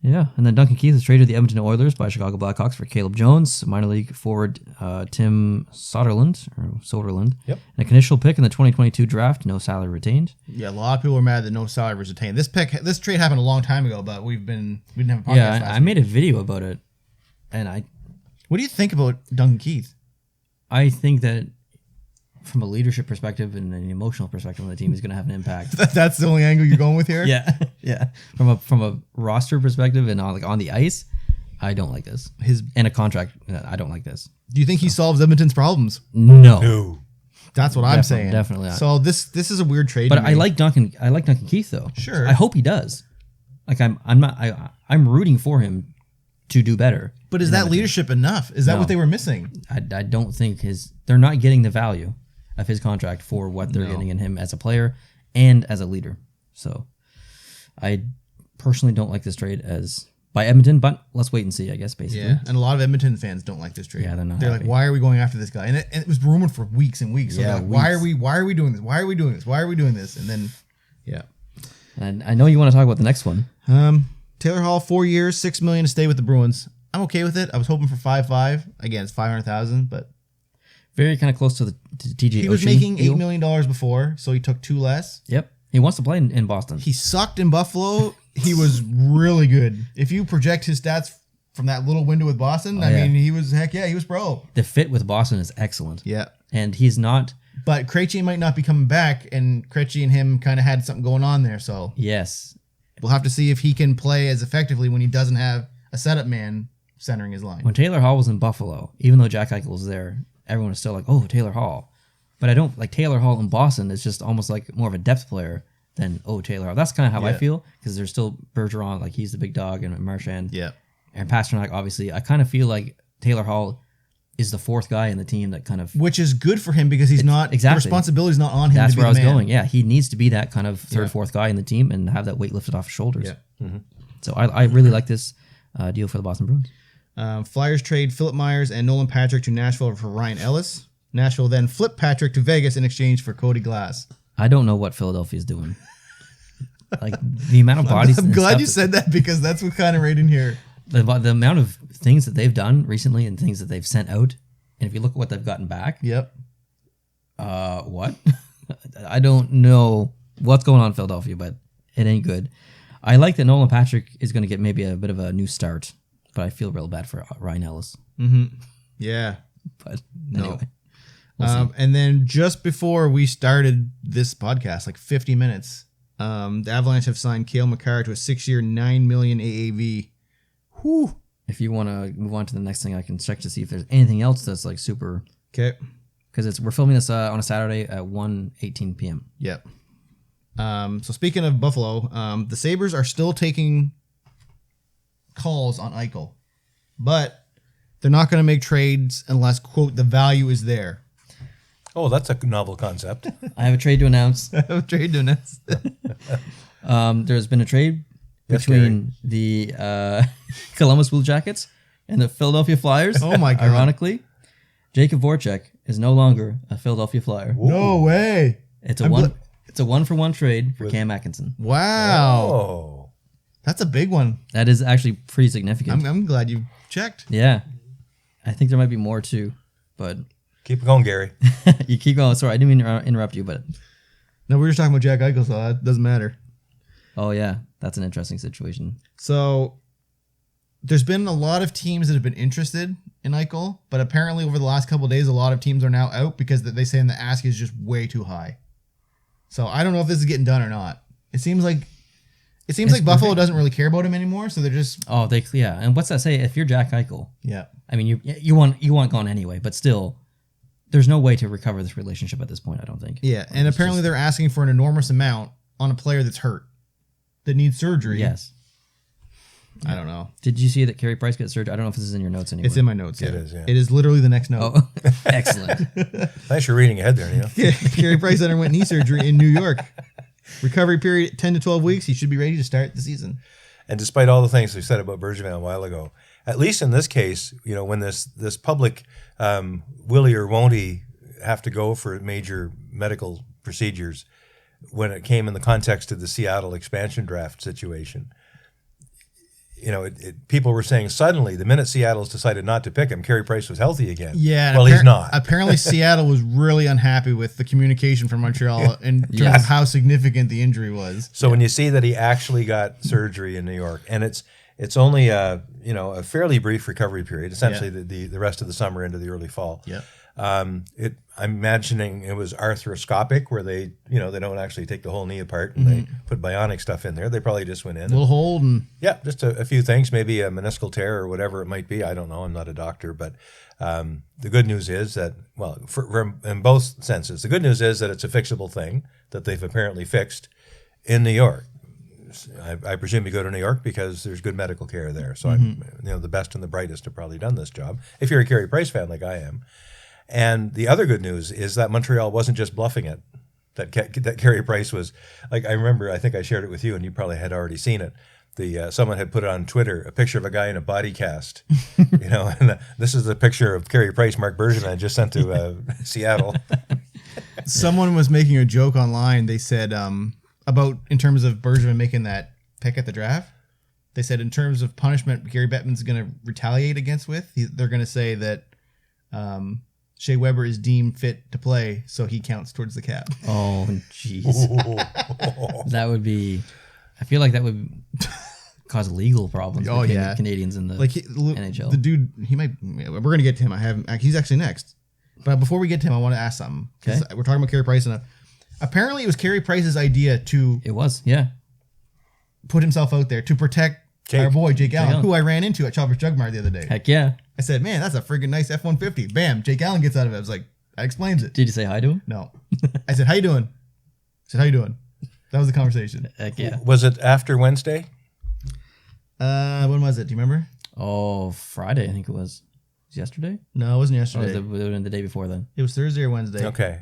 Yeah, and then Duncan Keith is traded to the Edmonton Oilers by Chicago Blackhawks for Caleb Jones, minor league forward Tim Soderlund,
Yep.
and a conditional pick in the 2022 draft, no salary retained.
Yeah, a lot of people were mad that no salary was retained. This trade happened a long time ago, but we didn't have a podcast
Yeah,
last
I
week.
made a video about it, and
What do you think about Duncan Keith?
I think that from a leadership perspective and an emotional perspective on the team, he's going to have an impact.
That's the only angle you're going with here?
Yeah, yeah. From a roster perspective and on the ice, I don't like this. And a contract, I don't like this.
Do you think he solves Edmonton's problems?
No.
No.
That's what I'm saying.
Definitely not.
So this is a weird trade.
But
to me.
I like Duncan Keith though.
Sure.
I hope he does. Like I'm rooting for him to do better.
But is that leadership enough? Is that what they were missing?
I don't think they're not getting the value of his contract for what they're getting in him as a player and as a leader. So I personally don't like this trade by Edmonton, but let's wait and see, I guess, basically.
Yeah, and a lot of Edmonton fans don't like this trade.
Yeah, they're not
They're
happy.
like, why are we going after this guy? And it was rumored for weeks and weeks. So
Yeah,
they're like, why are we doing this? Why are we doing this? Why are we doing this? And then, yeah.
And I know you want to talk about the next one.
Taylor Hall, 4 years, $6 million to stay with the Bruins. I'm okay with it. I was hoping for 5.5. Again, it's 500,000, but
Very kind of close to the TJ
he was
Oshie
making
deal.
$8 million before, so he took 2 less.
Yep. He wants to play in Boston.
He sucked in Buffalo. He was really good. If you project his stats from that little window with Boston, I mean, he was pro.
The fit with Boston is excellent.
Yeah.
And he's not.
But Krejci might not be coming back, and Krejci and him kind of had something going on there, so
Yes.
we'll have to see if he can play as effectively when he doesn't have a setup man centering his line.
When Taylor Hall was in Buffalo, even though Jack Eichel was there, everyone was still like, oh, Taylor Hall. But I don't like Taylor Hall in Boston is just almost like more of a depth player than, oh, Taylor Hall. That's kind of how I feel because there's still Bergeron, like he's the big dog, and Marchand.
Yeah.
And Pasternak, obviously. I kind of feel like Taylor Hall is the fourth guy in the team that kind of.
Which is good for him because he's not.
exactly.
The responsibility's not on him.
That's
to be
where I was
the man.
going. Yeah, he needs to be that kind of third, fourth guy in the team and have that weight lifted off his shoulders.
Yeah.
So I really like this deal for the Boston Bruins.
Flyers trade Philip Myers and Nolan Patrick to Nashville for Ryan Ellis. Nashville then flipped Patrick to Vegas in exchange for Cody Glass.
I don't know what Philadelphia's doing. Like the amount of bodies.
I'm
and
glad
stuff
you said that because that's what kind of right in here.
the amount of things that they've done recently and things that they've sent out, and if you look at what they've gotten back,
Yep.
what? I don't know what's going on in Philadelphia, but it ain't good. I like that Nolan Patrick is going to get maybe a bit of a new start, but I feel real bad for Ryan Ellis.
Yeah.
But
No.
anyway, we'll see.
And then just before we started this podcast, like 50 minutes, the Avalanche have signed Cale Makar to a 6-year, $9 million AAV. Whew.
If you want to move on to the next thing, I can check to see if there's anything else that's like super.
Okay.
Because we're filming this on a Saturday at 1:18 p.m.
Yep. So speaking of Buffalo, the Sabres are still taking calls on Eichel, but they're not going to make trades unless, quote, the value is there.
Oh, that's a novel concept.
I have a trade to announce.
Trade doing this.
There's been a trade
Yes,
between the Columbus Blue Jackets and the Philadelphia Flyers.
Oh my God.
Ironically, Jacob Voracek is no longer a Philadelphia Flyer.
No way.
It's a one-for-one trade for Cam Atkinson.
Wow.
Oh.
That's a big one.
That is actually pretty significant.
I'm glad you checked.
Yeah, I think there might be more too, but
Keep it going, Gary.
you keep going. Sorry, I didn't mean to interrupt you, but
No, we were just talking about Jack Eichel, so that doesn't matter.
oh yeah, that's an interesting situation.
So there's been a lot of teams that have been interested in Eichel, but apparently over the last couple of days, a lot of teams are now out because they say the ask is just way too high. So I don't know if this is getting done or not. It seems like Buffalo doesn't really care about him anymore, so they're just
And what's that say? If you're Jack Eichel,
yeah.
I mean you want gone anyway, but still, there's no way to recover this relationship at this point. I don't think.
Yeah, and apparently they're asking for an enormous amount on a player that's hurt, that needs surgery.
Yes.
I don't know.
Did you see that Carey Price got surgery? I don't know if this is in your notes anymore.
It's in my notes.
It
Yeah.
is, yeah.
It is literally the next note.
Oh, excellent.
Thanks for reading ahead there, Neil.
Carey Price underwent knee surgery in New York. Recovery period 10 to 12 weeks. He should be ready to start the season.
And despite all the things we said about Bergevin a while ago, at least in this case, when this public will he or won't he have to go for major medical procedures, when it came in the context of the Seattle expansion draft situation, people were saying suddenly the minute Seattle's decided not to pick him, Carey Price was healthy again.
Yeah.
Well, he's not.
Apparently, Seattle was really unhappy with the communication from Montreal in terms
Yes.
of how significant the injury was.
So when you see that he actually got surgery in New York, and it's only a fairly brief recovery period, essentially the rest of the summer into the early fall.
Yeah.
I'm imagining it was arthroscopic, where they don't actually take the whole knee apart and they put bionic stuff in there. They probably just went in.
A little hold and
Just a few things, maybe a meniscal tear or whatever it might be. I don't know. I'm not a doctor, but the good news is that, in both senses, the good news is that it's a fixable thing that they've apparently fixed in New York. I presume you go to New York because there's good medical care there. So the best and the brightest have probably done this job. If you're a Carey Price fan like I am. And the other good news is that Montreal wasn't just bluffing it. That Carey Price was, like, I remember, I think I shared it with you and you probably had already seen it. Someone had put it on Twitter, a picture of a guy in a body cast, and this is the picture of Carey Price, Mark Bergevin just sent to Seattle.
someone was making a joke online. They said about in terms of Bergevin making that pick at the draft. They said in terms of punishment, Gary Bettman's going to retaliate against they're going to say that Shea Weber is deemed fit to play, so he counts towards the cap.
Oh, jeez. That would be. I feel like that would cause legal problems between the Canadians and the NHL.
The dude, he might. We're going to get to him. He's actually next. But before we get to him, I want to ask something.
Okay.
We're talking about Carey Price, and apparently it was Carey Price's idea to
It was, yeah.
put himself out there to protect our boy Jake Allen, who I ran into at Chalmers Jugmar the other day.
Heck yeah.
I said, man, that's a friggin' nice F-150. Bam, Jake Allen gets out of it. I was like, that explains it.
Did you say hi to him?
No. I said, how you doing? I said, how you doing? That was the conversation.
Heck yeah.
Was it after Wednesday?
When was it? Do you remember?
Oh, Friday, I think it was. Was it yesterday?
No, it wasn't
Or
yesterday.
was it the day before then?
It was Thursday or Wednesday.
Okay.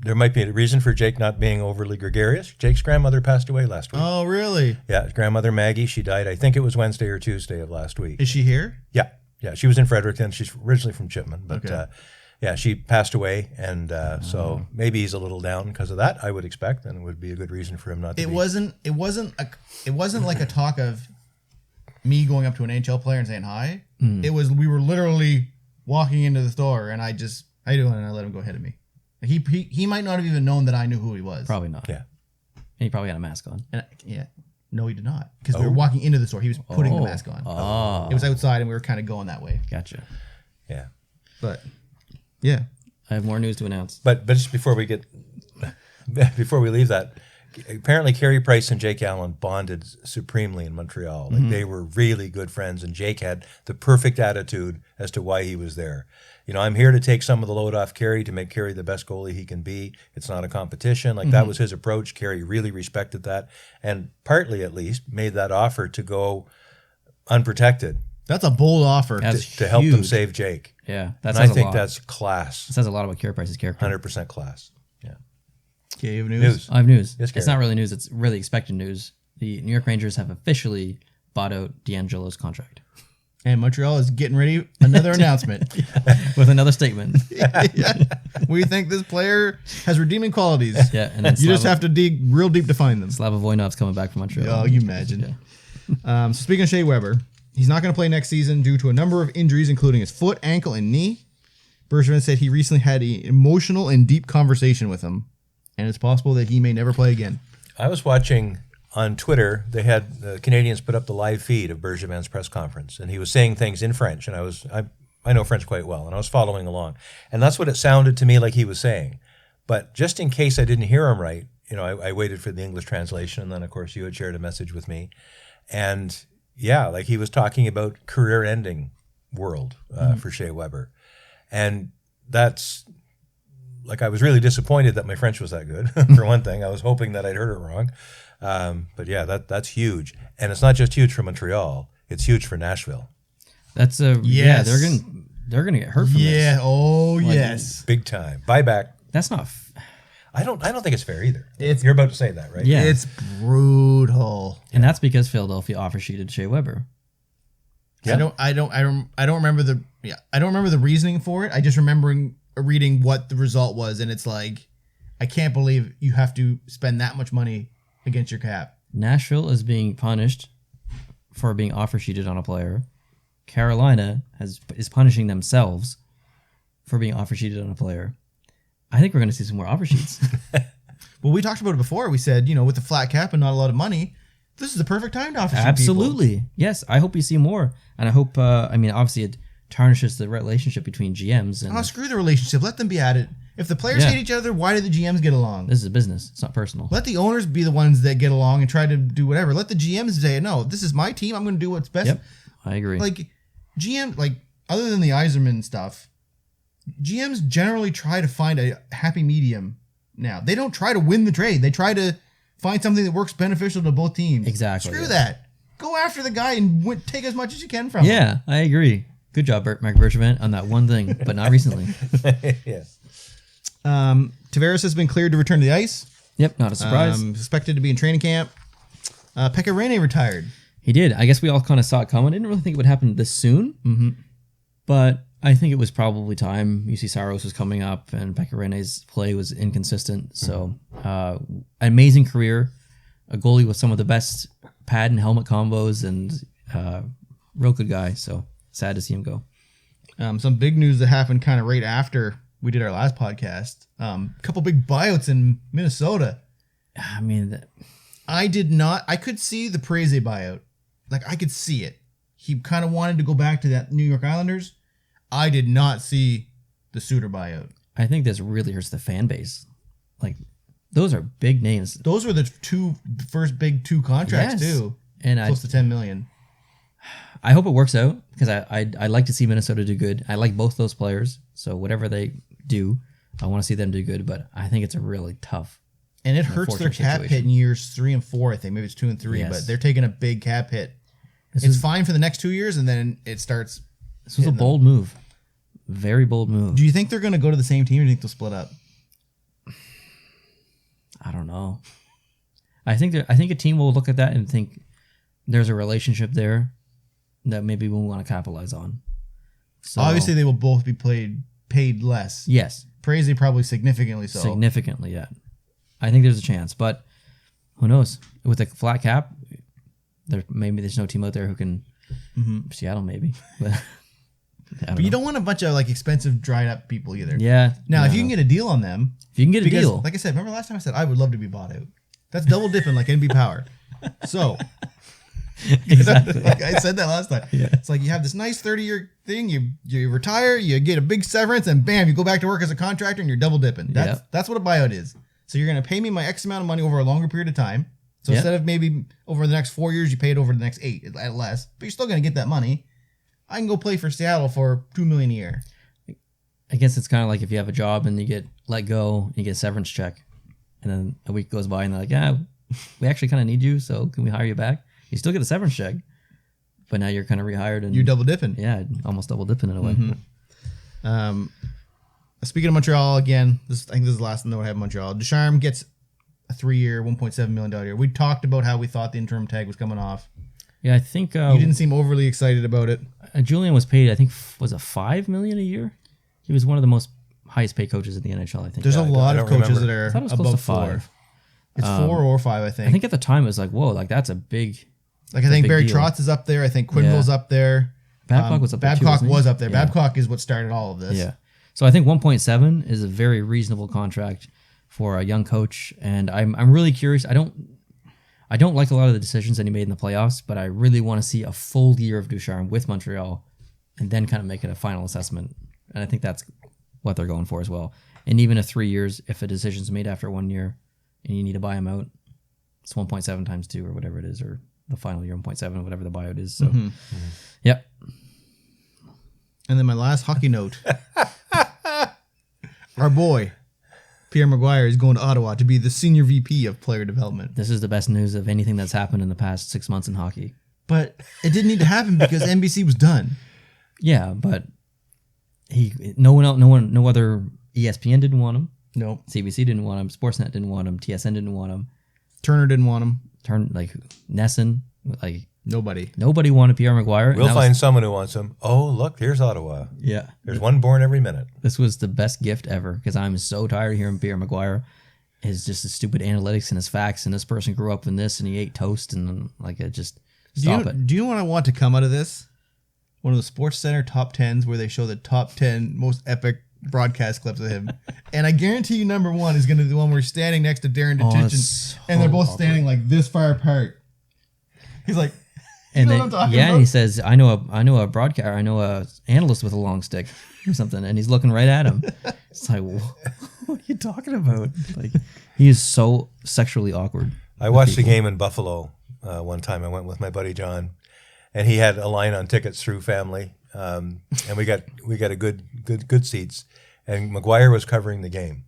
There might be a reason for Jake not being overly gregarious. Jake's grandmother passed away last week.
Oh, really?
Yeah, his grandmother Maggie, she died, I think it was Wednesday or Tuesday of last week.
Is she here?
Yeah, she was in Fredericton. She's originally from Chipman, but
Okay.
Yeah, she passed away, and so maybe he's a little down because of that. I would expect, and it would be a good reason for him not to.
It wasn't like a talk of me going up to an NHL player and saying hi. It was we were literally walking into the store, and I just, how you doing? And I let him go ahead of me. He might not have even known that I knew who he was.
Probably not.
Yeah.
And he probably had a mask on.
And no, he did not, because we were walking into the store. He was putting the mask on.
Oh.
It was outside, and we were kind of going that way.
Gotcha.
Yeah.
But yeah,
I have more news to announce.
But just before we leave that, apparently Carey Price and Jake Allen bonded supremely in Montreal. Like they were really good friends, and Jake had the perfect attitude as to why he was there. You know, I'm here to take some of the load off Carey, to make Carey the best goalie he can be. It's not a competition. Like that was his approach. Carey really respected that, and partly at least made that offer to go unprotected
that's a bold offer.
to help them save Jake.
Yeah,
And I think that's class.
It says a lot about Carey Price's character.
100% class. Yeah.
Okay, you have news?
I have news.
Yes,
it's not really news. It's really expected news. The New York Rangers have officially bought out D'Angelo's contract.
And Montreal is getting ready another announcement
With another statement.
We think this player has redeeming qualities.
Yeah, and then
You just have to dig real deep to find them.
Slava Voinov's coming back from Montreal.
Oh, you imagine. So speaking of Shea Weber, he's not going to play next season due to a number of injuries, including his foot, ankle, and knee. Bergevin said he recently had an emotional and deep conversation with him, and it's possible that he may never play again.
I was watching on Twitter, they had the Canadians put up the live feed of Bergevin's press conference, and he was saying things in French, and I know French quite well, and I was following along. And that's what it sounded to me like he was saying. But just in case I didn't hear him right, you know, I waited for the English translation, and then, of course, you had shared a message with me. And, yeah, like he was talking about career-ending world for Shea Weber. And that's, like, I was really disappointed that my French was that good, for one thing. I was hoping that I'd heard it wrong. But yeah, that's huge, and it's not just huge for Montreal; it's huge for Nashville.
That's a
Yes.
yeah. They're gonna get hurt from this.
Yeah. Oh, yes.
Big time buyback.
That's not.
I don't think it's fair either.
It's-
You're about to say that, right?
Yeah.
It's brutal.
And that's because Philadelphia offer sheeted Shea Weber.
Yeah.
I don't remember the reasoning for it. I just remembering reading what the result was, and it's like, I can't believe you have to spend that much money against your cap.
Nashville is being punished for being offer sheeted on a player. Carolina is punishing themselves for being offer sheeted on a player. I think we're going to see some more offer sheets.
Well, we talked about it before. We said, with the flat cap and not a lot of money, this is the perfect time to offer sheet people.
Absolutely. Yes, I hope we see more. And I hope, obviously it tarnishes the relationship between GMs. And
Screw the relationship. Let them be at it. If the players hate each other, why do the GMs get along?
This is a business. It's not personal.
Let the owners be the ones that get along and try to do whatever. Let the GMs say, no, this is my team. I'm going to do what's best.
Yep, I agree.
Like, other than the Yzerman stuff, GMs generally try to find a happy medium now. They don't try to win the trade. They try to find something that works beneficial to both teams.
Exactly.
Screw that. Go after the guy and take as much as you can from him.
Yeah, I agree. Good job, Mark Bergevin, on that one thing, but not recently.
Yeah.
Tavares has been cleared to return to the ice.
Yep, not a surprise.
Suspected to be in training camp. Pekka Rinne retired.
He did. I guess we all kind of saw it coming. I didn't really think it would happen this soon, but I think it was probably time. UC Saros was coming up, and Pekka Rinne's play was inconsistent. So, amazing career. A goalie with some of the best pad and helmet combos, and real good guy. So, sad to see him go.
Some big news that happened kind of right after we did our last podcast. A couple big buyouts in Minnesota.
I mean,
I could see the Preze buyout. Like, I could see it. He kind of wanted to go back to that New York Islanders. I did not see the Suter buyout.
I think this really hurts the fan base. Like, those are big names.
Those were the first big two contracts, too.
And
close to $10 million.
I hope it works out, because I like to see Minnesota do good. I like both those players, so whatever they do, I want to see them do good. But I think it's a really tough,
and it hurts their cap hit in years 3 and 4. I think maybe it's 2 and 3, but they're taking a big cap hit. It's fine for the next 2 years, and then it starts.
This was a bold move, very bold move.
Do you think they're going to go to the same team, or do you think they'll split up?
I don't know. I think a team will look at that and think there's a relationship there that maybe we want to capitalize on. So
obviously, they will both be played paid less.
Yes.
Parise probably significantly so.
Significantly, yeah. I think there's a chance, but who knows? With a flat cap, maybe there's no team out there who can. Seattle, maybe, but
You don't want a bunch of like expensive dried up people either.
Yeah.
Now, if you can get a deal on them,
if you can get a deal,
like I said, remember last time I said I would love to be bought out. That's double dipping like NB Power. So.
Exactly.
Like I said that last time.
Yeah.
It's like you have this nice 30-year thing, you retire, you get a big severance, and bam, you go back to work as a contractor and you're double dipping. That's what a buyout is. So you're gonna pay me my X amount of money over a longer period of time. So instead of maybe over the next 4 years, you pay it over the next 8 at less, but you're still gonna get that money. I can go play for Seattle for $2 million a year.
I guess it's kind of like if you have a job and you get let go, you get a severance check, and then a week goes by and they're like, yeah, we actually kind of need you, so can we hire you back? You still get a severance check, but now you're kind of rehired and
you're double dipping.
Yeah, almost double dipping in a way.
Speaking of Montreal again, I think this is the last note I have in Montreal. Ducharme gets a 3-year, $1.7 million year. We talked about how we thought the interim tag was coming off.
Yeah, I think
you didn't seem overly excited about it.
Julian was paid, I think, was it $5 million a year? He was one of the most highest paid coaches in the NHL. I think
there's a lot of coaches that are
I thought it was
above
close to
5. It's 4 or 5, I think.
I think at the time it was like, whoa, like that's a big.
Like I think Barry Trotz is up there. I think Quinville's up there.
Babcock was up there.
Babcock was up there.
Yeah.
Babcock is what started all of this.
Yeah. So I think 1.7 is a very reasonable contract for a young coach, and I'm really curious. I don't like a lot of the decisions that he made in the playoffs, but I really want to see a full year of Ducharme with Montreal, and then kind of make it a final assessment. And I think that's what they're going for as well. And even if 3 years, if a decision's made after 1 year, and you need to buy him out, it's 1.7 times 2 or whatever it is, or the final year 1.7, whatever the buyout is. So, yep.
And then my last hockey note. Our boy, Pierre Maguire, is going to Ottawa to be the senior VP of player development.
This is the best news of anything that's happened in the past 6 months in hockey.
But it didn't need to happen because NBC was done.
Yeah, but no other ESPN didn't want him.
No.
CBC didn't want him. Sportsnet didn't want him. TSN didn't want him.
Turner didn't want him.
Nesson, nobody wanted Pierre Maguire.
We'll find someone who wants him. Oh, look, here's Ottawa.
Yeah.
There's one born every minute.
This was the best gift ever because I'm so tired of hearing Pierre Maguire. His stupid analytics and his facts, and this person grew up in this and he ate toast and it just stop it.
Do you know what I want to come out of this? One of the Sports Center top 10s where they show the top 10 most epic broadcast clips of him. And I guarantee you number 1 is going to be the one where he's standing next to Darren Detition and they're both standing like this far apart. He's like,
and
know what I'm talking about?
And he says, I know a analyst with a long stick or something, and he's looking right at him. It's like, what are you talking about? Like, he is so sexually awkward.
I watched a game in Buffalo one time. I went with my buddy John, and he had a line on tickets through family, and we got a good seats. And Maguire was covering the game,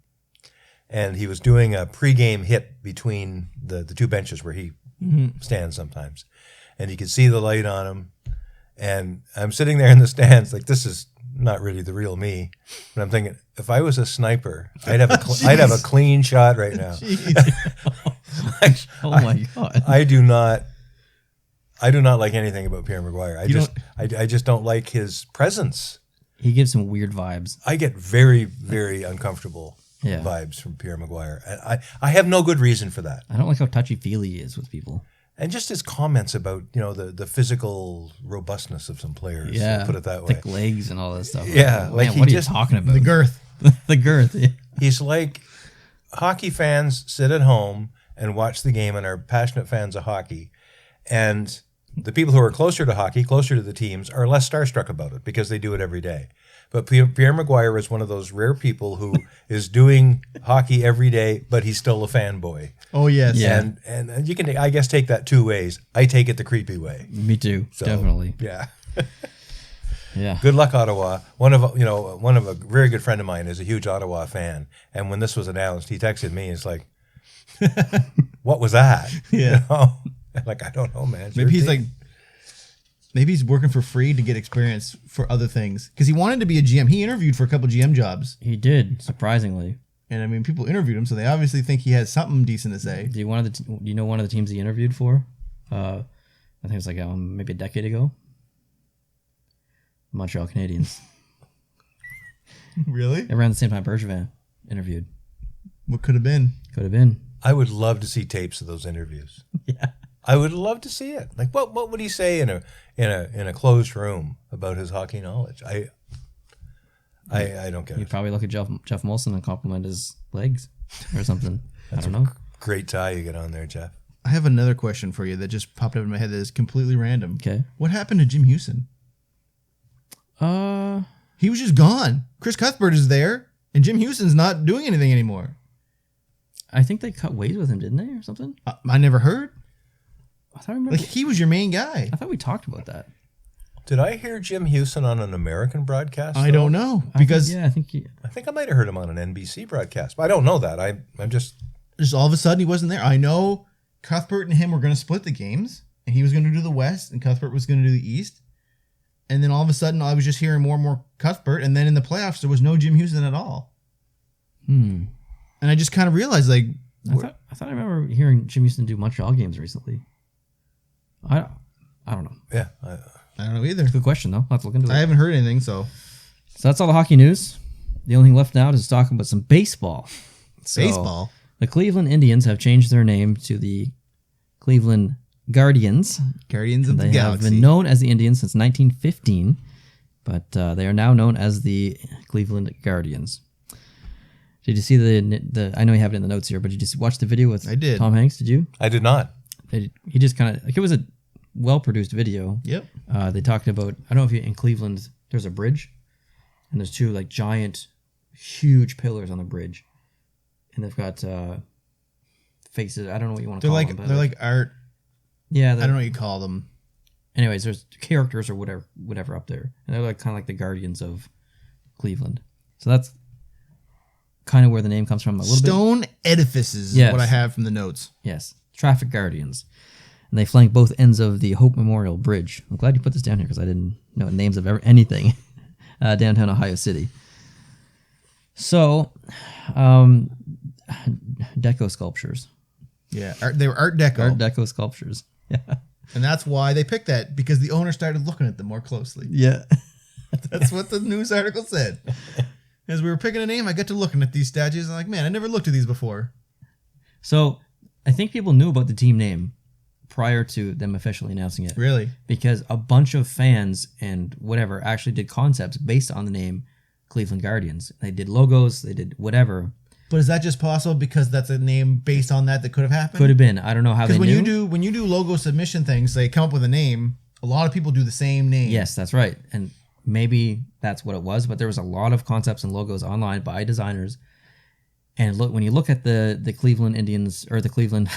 and he was doing a pregame hit between the two benches where he stands sometimes. And you could see the light on him. And I'm sitting there in the stands like, this is not really the real me. But I'm thinking, if I was a sniper, I'd have a clean shot right now.
Oh my God.
I do not like anything about Pierre Maguire. I just don't like his presence.
He gives some weird vibes.
I get very, very uncomfortable vibes from Pierre Maguire. I have no good reason for that.
I don't like how touchy-feely he is with people.
And just his comments about, the physical robustness of some players.
Yeah.
Put it that way.
Thick legs and all that stuff.
Yeah.
Like what are you talking about?
The girth.
The girth. Yeah.
He's like, hockey fans sit at home and watch the game and are passionate fans of hockey. And the people who are closer to hockey, closer to the teams, are less starstruck about it because they do it every day. But Pierre Maguire is one of those rare people who is doing hockey every day, but he's still a fanboy.
Oh, yes.
Yeah.
And you can, I guess, take that 2 ways. I take it the creepy way.
Me too. So, definitely.
Yeah.
Yeah.
Good luck, Ottawa. One of a very good friend of mine is a huge Ottawa fan. And when this was announced, he texted me. It's like, what was that?
Yeah.
Like, I don't know, man.
Maybe he's working for free to get experience for other things. Because he wanted to be a GM. He interviewed for a couple GM jobs.
He did, surprisingly.
And I mean, people interviewed him, so they obviously think he has something decent to say.
Do you know one of the teams he interviewed for? I think it was like maybe a decade ago. Montreal Canadiens.
Really?
Around the same time Bergevin interviewed.
What could have been?
Could have been.
I would love to see tapes of those interviews.
Yeah.
I would love to see it. Like, what would he say in a closed room about his hockey knowledge? I don't get
You'd
it.
probably look at Jeff Molson and compliment his legs or something. I don't know.
Great tie you get on there, Jeff.
I have another question for you that just popped up in my head that is completely random.
Okay.
What happened to Jim Houston?
Uh,
He was just gone. Chris Cuthbert is there, and Jim Houston's not doing anything anymore.
I think they cut ways with him, didn't they, or something?
I never heard.
I remember.
Like, he was your main guy.
I thought we talked about that.
Did I hear Jim Houston on an American broadcast?
I don't know. Because
I think
I think I might have heard him on an NBC broadcast, but I don't know that. I'm just
all of a sudden he wasn't there. I know Cuthbert and him were going to split the games, and he was going to do the West, and Cuthbert was going to do the East. And then all of a sudden, I was just hearing more and more Cuthbert, and then in the playoffs, there was no Jim Houston at all. And I just kind of realized, like...
I thought I remember hearing Jim Houston do Montreal games recently. I don't know.
yeah.
I don't know either.
Good question, though. I'll have to look into
I
it.
haven't heard anything, so...
So that's all the hockey news. The only thing left now is talking about some baseball. So,
Baseball?
The Cleveland Indians have changed their name to the Cleveland Guardians.
Guardians of the
They have
Galaxy.
been known as the Indians since 1915, but they are now known as the Cleveland Guardians. Did you see the? I know you have it in the notes here, but did you just watch the video with
I did.
Tom Hanks? Did you?
I did not.
He just kind of like it was a well-produced video.
Yep.
They talked about I don't know if you in Cleveland there's a bridge, and there's two like giant, huge pillars on the bridge, and they've got faces. I don't know what you want to
They're
call
like
them. But
they're like art.
yeah.
I don't know what you call them.
Anyways, there's characters or whatever up there, and they're like kind of like the guardians of Cleveland. So that's kind of where the name comes from a little bit.
Stone edifices
Yes.
is what I have from the notes.
Yes, traffic guardians, and they flank both ends of the Hope Memorial Bridge. I'm glad you put this down here because I didn't know names of anything downtown Ohio City. So, Deco sculptures.
Yeah, they were Art Deco.
Art Deco sculptures. Yeah.
And that's why they picked that, because the owner started looking at them more closely.
Yeah.
That's what the news article said. As we were picking a name, I got to looking at these statues. I'm like, man, I never looked at these before.
So, I think people knew about the team name prior to them officially announcing it.
Really?
Because a bunch of fans and whatever actually did concepts based on the name Cleveland Guardians. They did logos, they did whatever.
But is that just possible because that's a name based on that could have happened?
Could have been. I don't know how they
Because
knew.
when you do logo submission things, they come up with a name. A lot of people do the same name.
Yes, that's right. And maybe that's what it was, but there was a lot of concepts and logos online by designers. And look, when you look at the Cleveland Indians or the Cleveland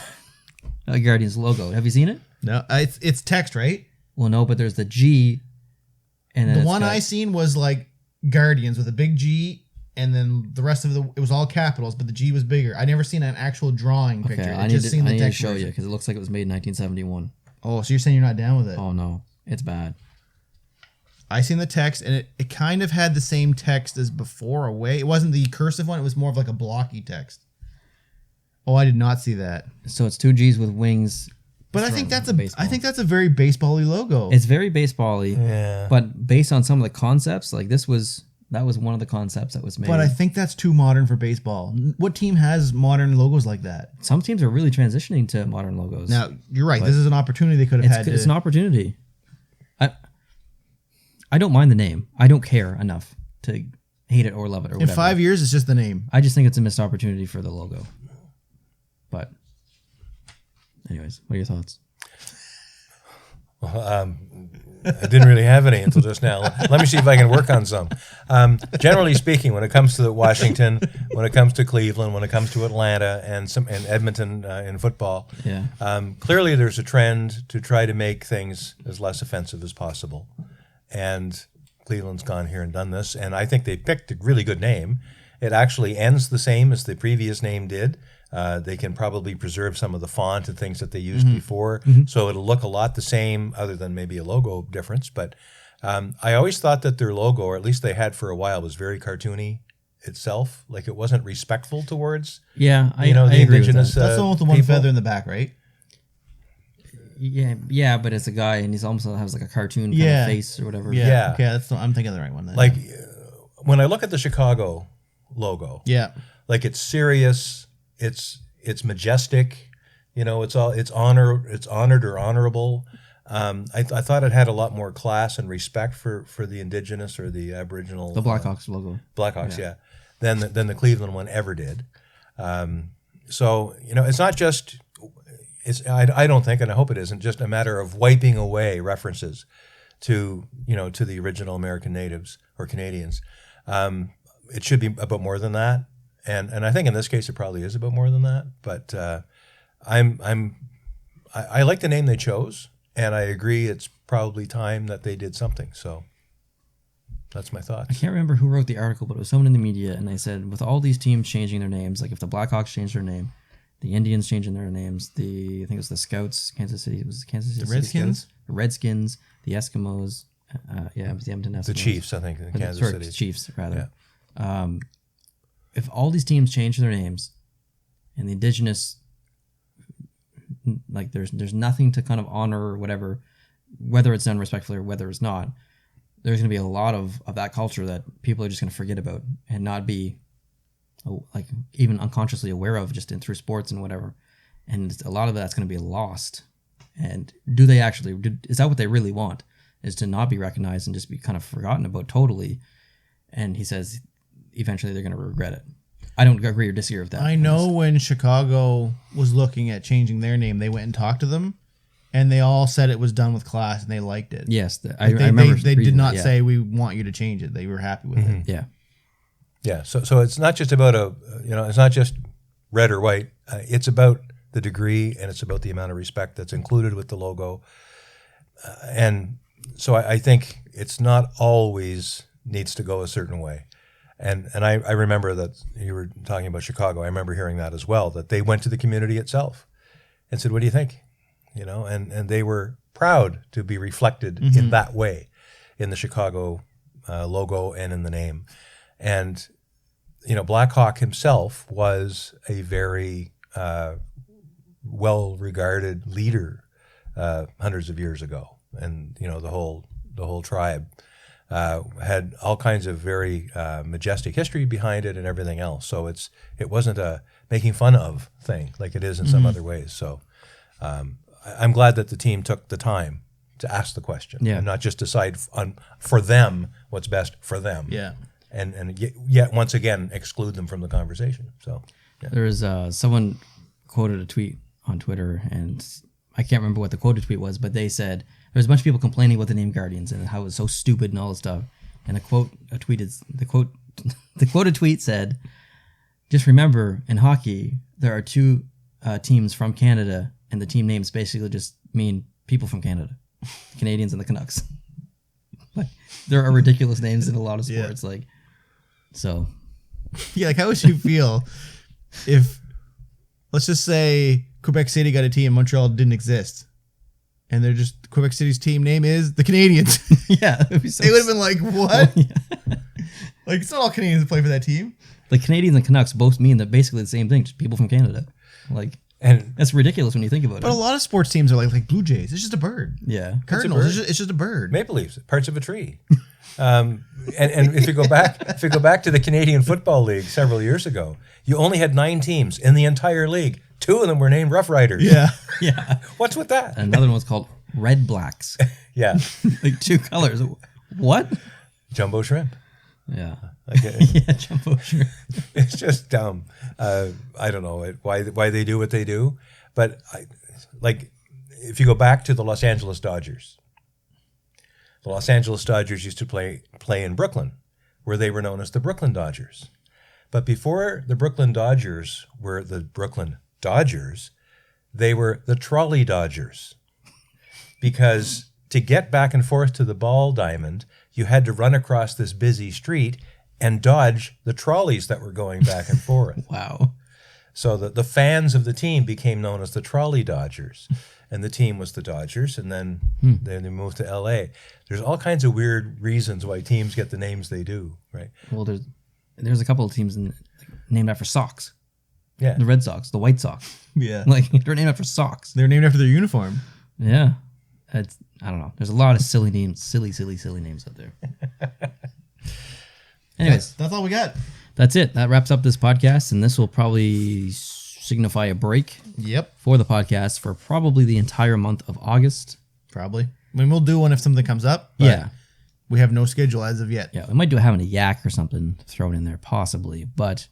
Guardians logo, have you seen it?
No, it's text, right?
Well, no, but there's the G. And then
The
it's
one
got-
I seen was like Guardians with a big G, and then the rest of it was all capitals, but the G was bigger. I never seen an actual drawing
Okay,
picture.
I
I
need
just
to,
seen
I
the
need to
text
show you
version.
because it looks like it was made in 1971.
Oh, so you're saying you're not down with it?
Oh no, it's bad.
I seen the text, and it kind of had the same text as before. Away, it wasn't the cursive one. It was more of like a blocky text. Oh, I did not see that.
So it's two G's with wings.
But I
from
think that's
baseball.
I think that's a very baseball-y logo.
It's very baseball-y,
Yeah.
but based on some of the concepts, like that was one of the concepts that was made.
But I think that's too modern for baseball. What team has modern logos like that?
Some teams are really transitioning to modern logos.
Now, you're right. This is an opportunity they could have had.
It's an opportunity. I don't mind the name. I don't care enough to hate it or love it or
In
whatever.
5 years, it's just the name.
I just think it's a missed opportunity for the logo. But, anyways, what are your thoughts?
I didn't really have any until just now. Let me see if I can work on some. Generally speaking, when it comes to Washington, when it comes to Cleveland, when it comes to Atlanta and Edmonton in football,
Yeah.
clearly there's a trend to try to make things as less offensive as possible. And Cleveland's gone here and done this, and I think they picked a really good name. It actually ends the same as the previous name did. They can probably preserve some of the font and things that they used before, so it'll look a lot the same, other than maybe a logo difference. But I always thought that their logo, or at least they had for a while, was very cartoony itself. Like it wasn't respectful towards
Yeah, I
the
agree with
indigenous.
that.
That's the one with the one
people.
feather in the back, right?
Yeah, but it's a guy and he's almost has like a cartoon kind
Yeah.
of face or whatever.
Yeah.
Okay, I'm thinking of the right one then.
Like when I look at the Chicago logo,
Yeah.
like it's serious, it's majestic, it's honored or honorable. I thought it had a lot more class and respect for the Indigenous or the Aboriginal.
The Blackhawks logo.
Blackhawks, yeah, than the Cleveland one ever did. So it's not just. I don't think, and I hope it isn't, just a matter of wiping away references to the original American natives or Canadians. It should be about more than that, and I think in this case it probably is about more than that. But I like the name they chose, and I agree it's probably time that they did something. So that's my thoughts.
I can't remember who wrote the article, but it was someone in the media, and they said with all these teams changing their names, like if the Blackhawks changed their name, the Indians changing their names, I think it was the Scouts, Kansas City, the
Redskins?
Scouts, the Redskins, the Eskimos, it was the Edmonton Eskimos.
The Chiefs, I think, in Kansas City.
Chiefs, rather. Yeah. If all these teams change their names, and the Indigenous, like there's nothing to kind of honor or whatever, whether it's done respectfully or whether it's not, there's going to be a lot of that culture that people are just going to forget about and not be like even unconsciously aware of just through sports and whatever. And a lot of that's going to be lost. And do they actually, is that what they really want? Is to not be recognized and just be kind of forgotten about totally. And he says eventually they're going to regret it. I don't agree or disagree with that.
I know when Chicago was looking at changing their name, they went and talked to them, and they all said it was done with class and they liked it.
Yes,
I remember. They did not say we want you to change it. They were happy with it.
Yeah.
Yeah. So it's not just about it's not just red or white. It's about the degree, and it's about the amount of respect that's included with the logo. And so I think it's not always needs to go a certain way. And I remember that you were talking about Chicago. I remember hearing that as well, that they went to the community itself and said, what do you think? And they were proud to be reflected in that way in the Chicago logo and in the name. And, Blackhawk himself was a very well-regarded leader hundreds of years ago. And, the whole tribe had all kinds of very majestic history behind it and everything else. So it wasn't a making fun of thing like it is in some other ways. So I'm glad that the team took the time to ask the question and not just decide for them what's best for them.
Yeah.
And yet once again exclude them from the conversation. So
there was someone quoted a tweet on Twitter, and I can't remember what the quoted tweet was, but they said there's a bunch of people complaining about the name Guardians and how it's so stupid and all this stuff. And the quoted tweet said, "Just remember, in hockey, there are two teams from Canada, and the team names basically just mean people from Canada, the Canadians and the Canucks." Like, there are ridiculous names in a lot of sports. Like, so
yeah, like how would you feel if, let's just say, Quebec City got a team and Montreal didn't exist, and they're just Quebec City's team name is the Canadians?
Yeah, it would
have been like, what? Like, it's not all Canadians that play for that team.
The Canadians and Canucks both mean that basically the same thing, just people from Canada. Like, and that's ridiculous when you think about it.
But a lot of sports teams are like Blue Jays. It's just a bird.
Yeah,
Cardinals. It's just a bird.
Maple Leafs, parts of a tree. And if you go back to the Canadian Football League several years ago, you only had 9 teams in the entire league. 2 of them were named Rough Riders.
Yeah.
Yeah.
What's with that?
Another one was called Red Blacks.
Yeah.
Like 2 colors. What?
Jumbo shrimp.
Yeah.
Yeah,
jumbo shrimp.
It's just dumb. I don't know why they do what they do, but if you go back to the Los Angeles Dodgers, the Los Angeles Dodgers used to play in Brooklyn, where they were known as the Brooklyn Dodgers. But before the Brooklyn Dodgers were the Brooklyn Dodgers, they were the Trolley Dodgers, because to get back and forth to the ball diamond, you had to run across this busy street and dodge the trolleys that were going back and forth.
Wow.
So the fans of the team became known as the Trolley Dodgers, and the team was the Dodgers, and then they moved to L.A. There's all kinds of weird reasons why teams get the names they do, right?
Well, there's a couple of teams named after socks.
Yeah.
The Red Sox, the White Sox.
Yeah.
Like, they're named after socks.
They're named after their uniform.
Yeah. I don't know. There's a lot of silly names out there. Anyways,
that's all we got.
that's it. That wraps up this podcast, and this will probably signify a break
Yep,
for the podcast for probably the entire month of August.
probably. I mean, we'll do one if something comes up. But
Yeah.
we have no schedule as of yet.
Yeah, we might do having a yak or something thrown in there, possibly. But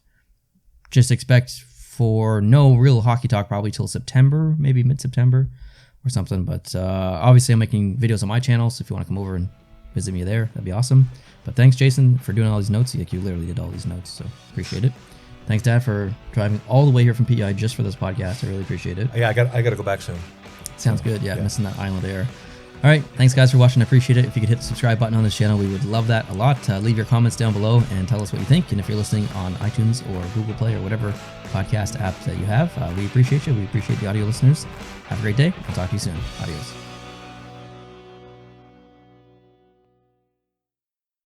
just expect for no real hockey talk probably till September, maybe mid-September or something. But obviously I'm making videos on my channel, so if you want to come over and visit me there, that'd be awesome. But thanks, Jason, for doing all these notes. Like, you literally did all these notes, so appreciate it. Thanks, Dad, for driving all the way here from PEI just for this podcast. I really appreciate it.
Yeah, I got to go back soon.
Sounds good. Yeah, missing that island air. All right. Thanks, guys, for watching. I appreciate it. If you could hit the subscribe button on this channel, we would love that a lot. Leave your comments down below and tell us what you think. And if you're listening on iTunes or Google Play or whatever podcast app that you have, we appreciate you. We appreciate the audio listeners. Have a great day. I'll talk to you soon. Adios.